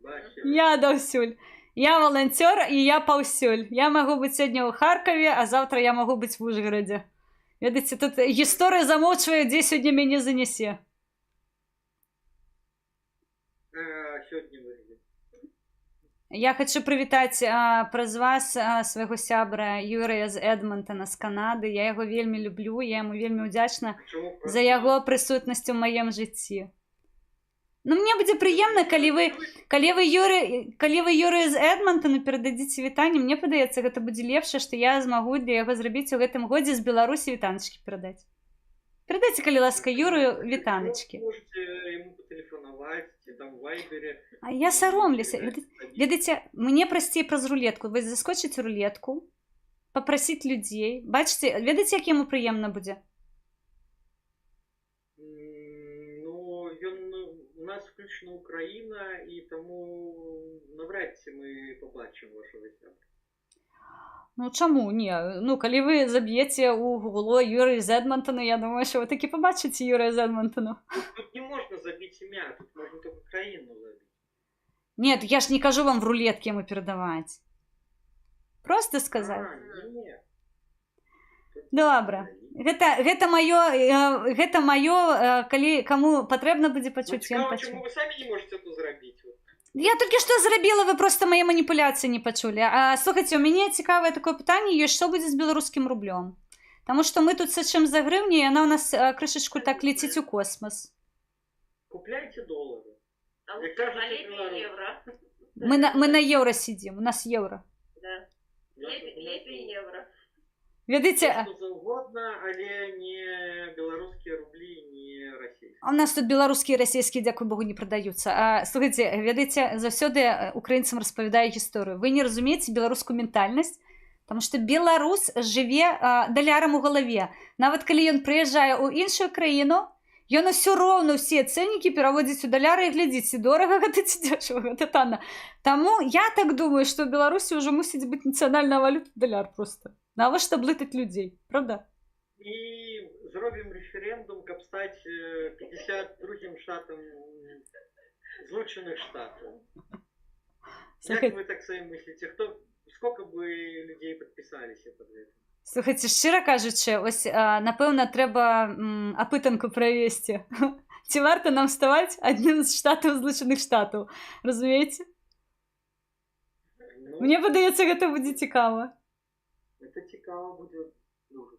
бачив. Я довсюль. Я волонтер і я повсюль. Я можу бути сьогодні у Харкові, а завтра я можу бути в Ужгороді. Видите, тут історія замовчує, де сьогодні мене занесе. Сьогодні вигляд. Я хочу привітати праз вас свайго сябра Юрія з Едмонтона з Канади. Я його вельми люблю, я йому вельми вдячна Чому за його присутність у моєму житті. Ну, мені буде приємно, коли ви Юрію з Едмонтона передадите вітання. Мені подається, гэта буде лепше, що я змогу для його зробити у гэтым годзе з Білорусі вітаночки передати. Передайте, коли ласка, Юрію вітаночки. Ви можете йому потелефонувати, там в Вайбері. А я соромлюся. Видите, мне прості праз рулетку. Ви заскочите рулетку, попросить людей. Бачите, видите, як йому приємно буде? Ну, він нас включена Україна, і тому навряд чи ми побачимо вашого сябра. Ну чому? Ні. Ну, коли ви заб'єте у Гугло Юрій з Едмонтона, я думаю, що ви таки побачите Юрія з Едмонтона. Тут не можна забити ім'я, тут можна тільки країну забити. Нет, я ж не кажу вам в рулетке ему передавать. Просто сказать. Ні. Добре. Гэта маё, калі каму патрэбна будзе пачуць, ён Цікаво, пачуе. чому ви самі не можете це зробити? Я толькі што зрабіла, вы просто мае маніпуляцыі не пачулі. Слухайце, у мяне цікавае такое пытанне ёсць, што будзе з беларускім рублём? Таму што мы тут сачым за грыўню, і яна ў нас крышачку так леціць у космас. Купляйте долари. А Як лучше кажуть, налейте белорус. евро. Мы на еўра сидзім, у нас еўра. Да. Лейте евро. Ведаеце, Що завгодно, але не білоруські рублі, не російські. у нас тут беларускія і расійскія, дзякуй Богу, не прадаюцца. Слухайце, ведаеце, заўсёды украінцам распавядаю гісторыю. Вы не разумееце беларускую ментальнасць, таму што беларус жыве далярам у галаве. Нават калі ён прыязджае ў іншую краіну, ён усё роўна ўсе цэннікі пераводзіць у даляры і глядзіць, ці дорага гэта, ці дзешава, гэта танна. Таму я так думаю, што ў Беларусі ўжо мусіць быць нацыянальная валюта даляр просто. Навошта блытаць людзей, правда? І зробимо референдум, каб стати 52-м штатом Злучених Штатів. Як ви так собі мислите? Сколько бы людей подписались под это? Слухайце, шчыра кажучы, ось, напэўна, трэба апытанку правесці. Ці варта нам ставаць адным з штатаў Злучаных Штатаў? Разумееце? Ну, Мне падаецца, гэта будзе цікава. это цікаво буде дуже.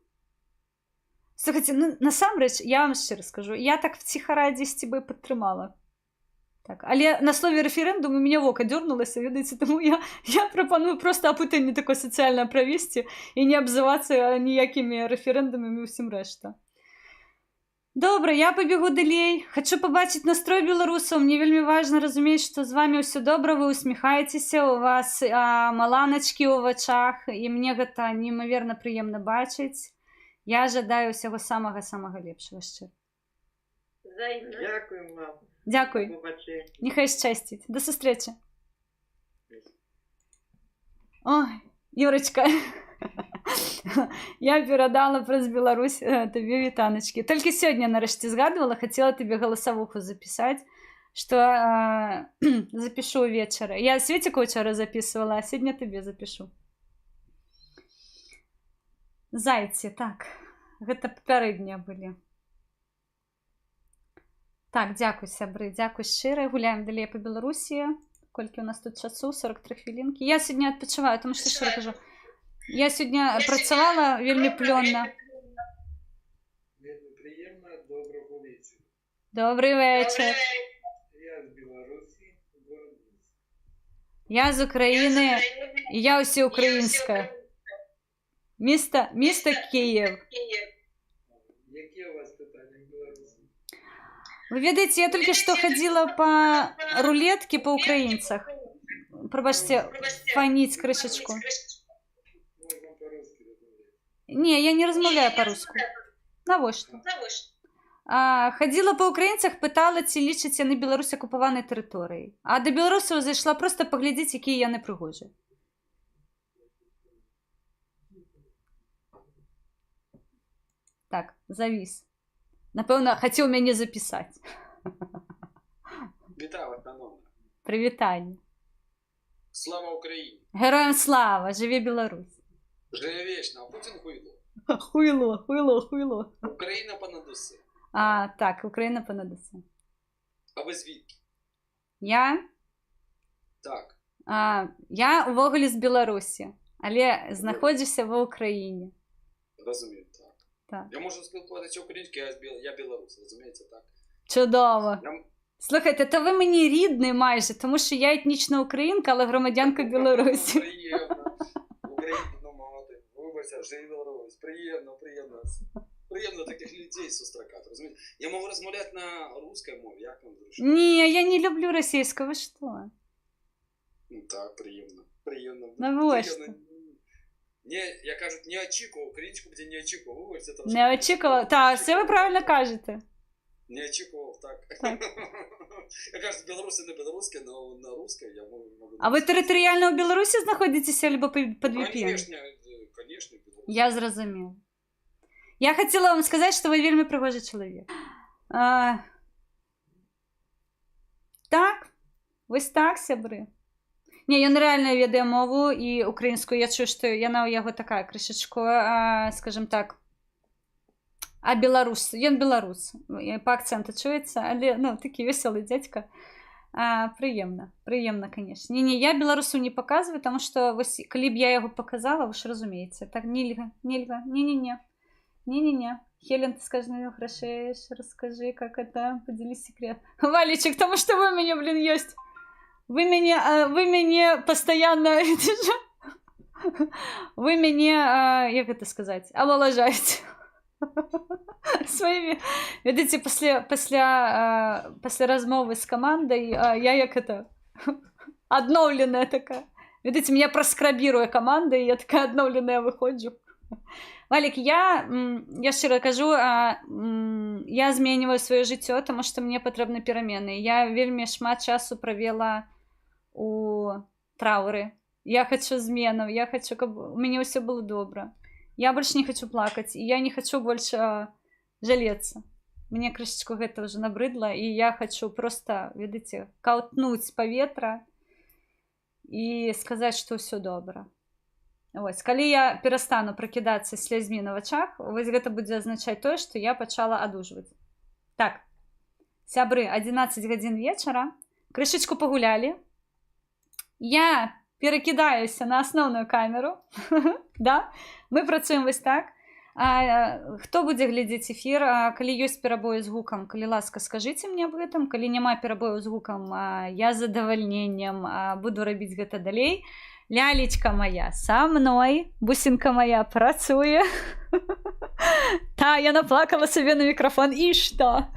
Слухайте, ну насамрэч, я вам шчыра скажу, я так вціхара дзесьці бы падтрымала. Так, але на слове рэферэндум у мяне вока дёрнулася, ведаеце, таму я прапаную просто апытанне такое сацыяльнае правесці і не абзывацца ніякімі рэферэндумамі ўсім рэшта. Добра, я пабегу далей. Хачу пабачыць настрой беларусаў. Мне вельмі важна разумець, што з вами ўсё добра, вы усміхаецеся, у вас маланачкі ў вачах, і мне гэта неймаверна прыемна бачыць. Я жадаю ўсяго самага-самага лепшага шчыра. Взаимно. Дякуємо вам. Дзякуй. Побачення. Нехай шчасціць. До сустрэчы. Ой, Юрачка. Я перадала праз Беларусь табе вітаначкі. Толькі сёння нарэшце згадвала, хацела табе галасавуху запісаць, што запішу ўвечары. Я Светіку ўчора запісвала, а сёння табе запішу. Зайцы, так. Гэта папярэднія былі. Так, дзякуй, сябры, дзякуй шчыра. Гуляем далей па Беларусі. Колькі у нас тут часу? 43 хвілінкі. Я сёння адпачываю, тому што шчыра кажу. Я сёння працавала вельмі плённа. Вельмі прыемна, добрага вечара. Добрый вечар. Я з Беларусі, город Мінск. Я з Украіны, і я ўсеукраінская. Міста Київ. Які у вас пытанні в Беларусі? Вы ведаеце, я толькі што хадзіла па рулеткі па украінцах. Прабачце, фаніць крышачку. Можна по-русски размовляць. Не, я не размаўляю па-руску. Навошта? Хадзіла па украінцах, пытала, ці лічаць яны Беларусь акупаванай тэрыторыяй. А да беларусаў зайшла проста паглядзець, якія яны прыгожыя. Так, завіс. Напэўна, хацеў мяне запісаць. Вітаю вас, шановна. Прывітанне. Слава Україні! Героям слава! Жыве Беларусь! Живе вічно, а Путін хуйло. Хуйло. Україна понад усе. Так, Україна понад усе. А ви звідки? Я? Так. Я увогуле з Беларусі, але знаходжуся ва Україні. Розумію, так. Так. Я можу спілкуватися українською, я білорус, розумієте, так? Чудово. Я... Слухайте, то ви мені рідний майже, тому що я етнічна українка, але громадянка Білорусі. Приємно. Україна, мати. Вибачте, живі Білорусь. Приємно. Приємно таких людей зустрічати, розумієте? Я можу розмовляти на русській мові, як вам зручно? Ні, я не люблю російську, ви що? Ну так, приємно. Навошта? Не, я кажу, не очікував, українську буде не очікував. Вибачте, трошки. Не очікувала. Так, все ви правильно кажете. Не очікував, так. Так. Я кажется, белорусы на белорусской, но на русской я могу... А ви територіально у Білорусі знаходитеся, або під VPN? Конечно, белорус. Я зрозуміла. Я хотіла вам сказати, що ви вельми пригожий чоловік. Так, ось так, сябри. Ні, ён реально ведае мову і українську. Я чую, що яна у яго така крышачку, скажем так, а беларус, ён беларус. По акценту чуецца, але, ну, такі веселый дядька. Прыемна, конечно. Не, я беларусу не показываю, потому что вось, калі б я яго показала, вы ж разумееце. Так, нельга. Не. Хелен, ты скажи, на грошей, расскажи, как это, поделись секрет. Валечек, потому что вы меня, блин, есть. Вы меня постоянно, вы меня, как это сказать, омоложаете. Своими, видите, після розмови з командою я як это одновленная такая. Видите, меня проскрабирує команда, і я така одновленная виходжу. Валік, я щиро кажу, я змінюю своє життя, тому що мені потрібні переміни. Я вельми шмат часу провела у траурі. Я хочу змінів, я хочу, щоб у мене все було добре. Я больше не хочу плакать, и я не хочу больше жалеться. Мне крышечку гэта уже набрыдло, и я хочу просто, видите, каутнуть поветра и сказать, что все добро. Вось, калі я перастану прокидацца слязьмі на вачах, вось гэта будзе азначаць тое, што я пачала адужваць. Так, сябры, 11 гадзін вечара, крышечку пагулялі. Я перакідаюся на асноўную камеру, да? Мы працуем вось так. Хто будзе глядзець эфір, калі ёсць перабоі з гукам, калі ласка, скажыце мне об этом. Калі няма перабою з гукам, я з задавальненнем буду рабіць гэта далей. Лялечка моя са мной, бусинка моя працуе. Та, я наплакала сабе на мікрафон, і што?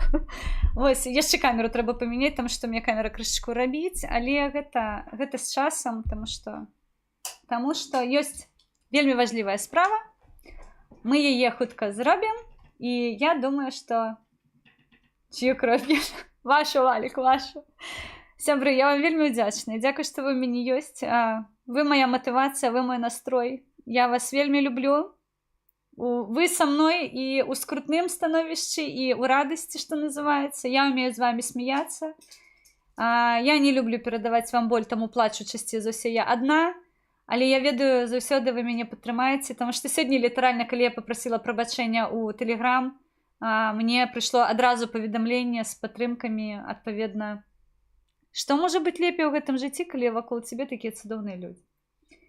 Вось, яшчэ камеру трэба памяняць, таму што мне камера крышачку рабіць, але гэта з часам, таму што ёсць вельмі важлівая справа. Мы яе хутка зробім, і я думаю, што... Чью кровь п'еш? Вашу, Валік, вашу. Сябры, я вам вельмі удзячная. Дзякуй, што вы ў мяне ёсць. Вы моя мотивация, вы мой настрой. Я вас вельми люблю. Вы со мной и у скрутным становішчы, и у радости, что называется. Я умею с вами смеяться. Я не люблю передавать вам боль, тому плачу часці за ўсё я одна. Але я ведаю, заўсёды вы мяне падтрымаеце, потому что сегодня літаральна, калі я попросила прабачэння у Telegram, мне прыйшло адразу паведамленне з падтрымкамі, адпаведна. Што можа быць лепей у гэтым жыцці, калі вакол цябе такія цудоўныя людзі?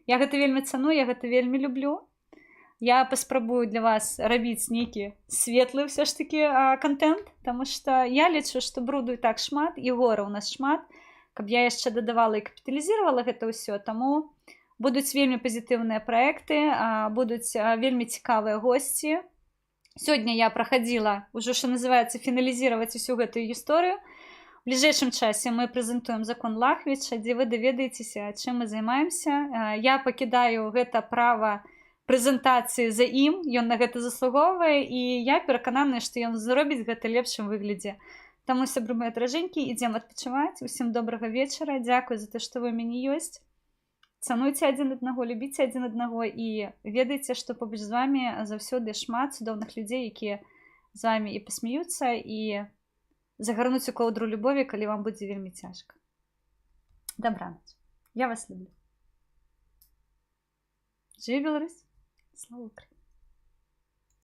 Я гэта вельмі цаную, я гэта вельмі люблю. Я паспрабую для вас рабіць нейкі светлы ўсё ж такі контент, таму што я лічу, што бруду і так шмат, і гора ў нас шмат, каб я яшчэ дадавала і капіталізировала гэта ўсё, таму будуць вельмі пазітыўныя праекты, будуць вельмі цікавыя госці. Сёння я прахадзіла, ужо што называецца, фіналізировать усю гэтую гісторыю. В ближайшем часе мы прэзентуем закон Лахвіча, дзе вы даведаецеся, чым мы займаемся. Я пакідаю гэта права прэзентацыі за ім, ён на гэта заслугоўвае, і я перакананая, што ён зробіць гэта лепшым выглядзе. Таму, сябры мае дражэнькі, ідзем адпачываць. Усім добрага вечара, дзякуй за то, што вы ў мяне ёсць. Цануйце адзін аднаго, любіце адзін аднаго і ведайце, што побач з вамі заўсёды шмат цудоўных людзей, якія з вамі і пасмяюцца, і загарнуць у коўдру любові, калі вам будзе вельмі цяжка. Добраноч. Я вас люблю. Жыве Беларусь! Слава Украине!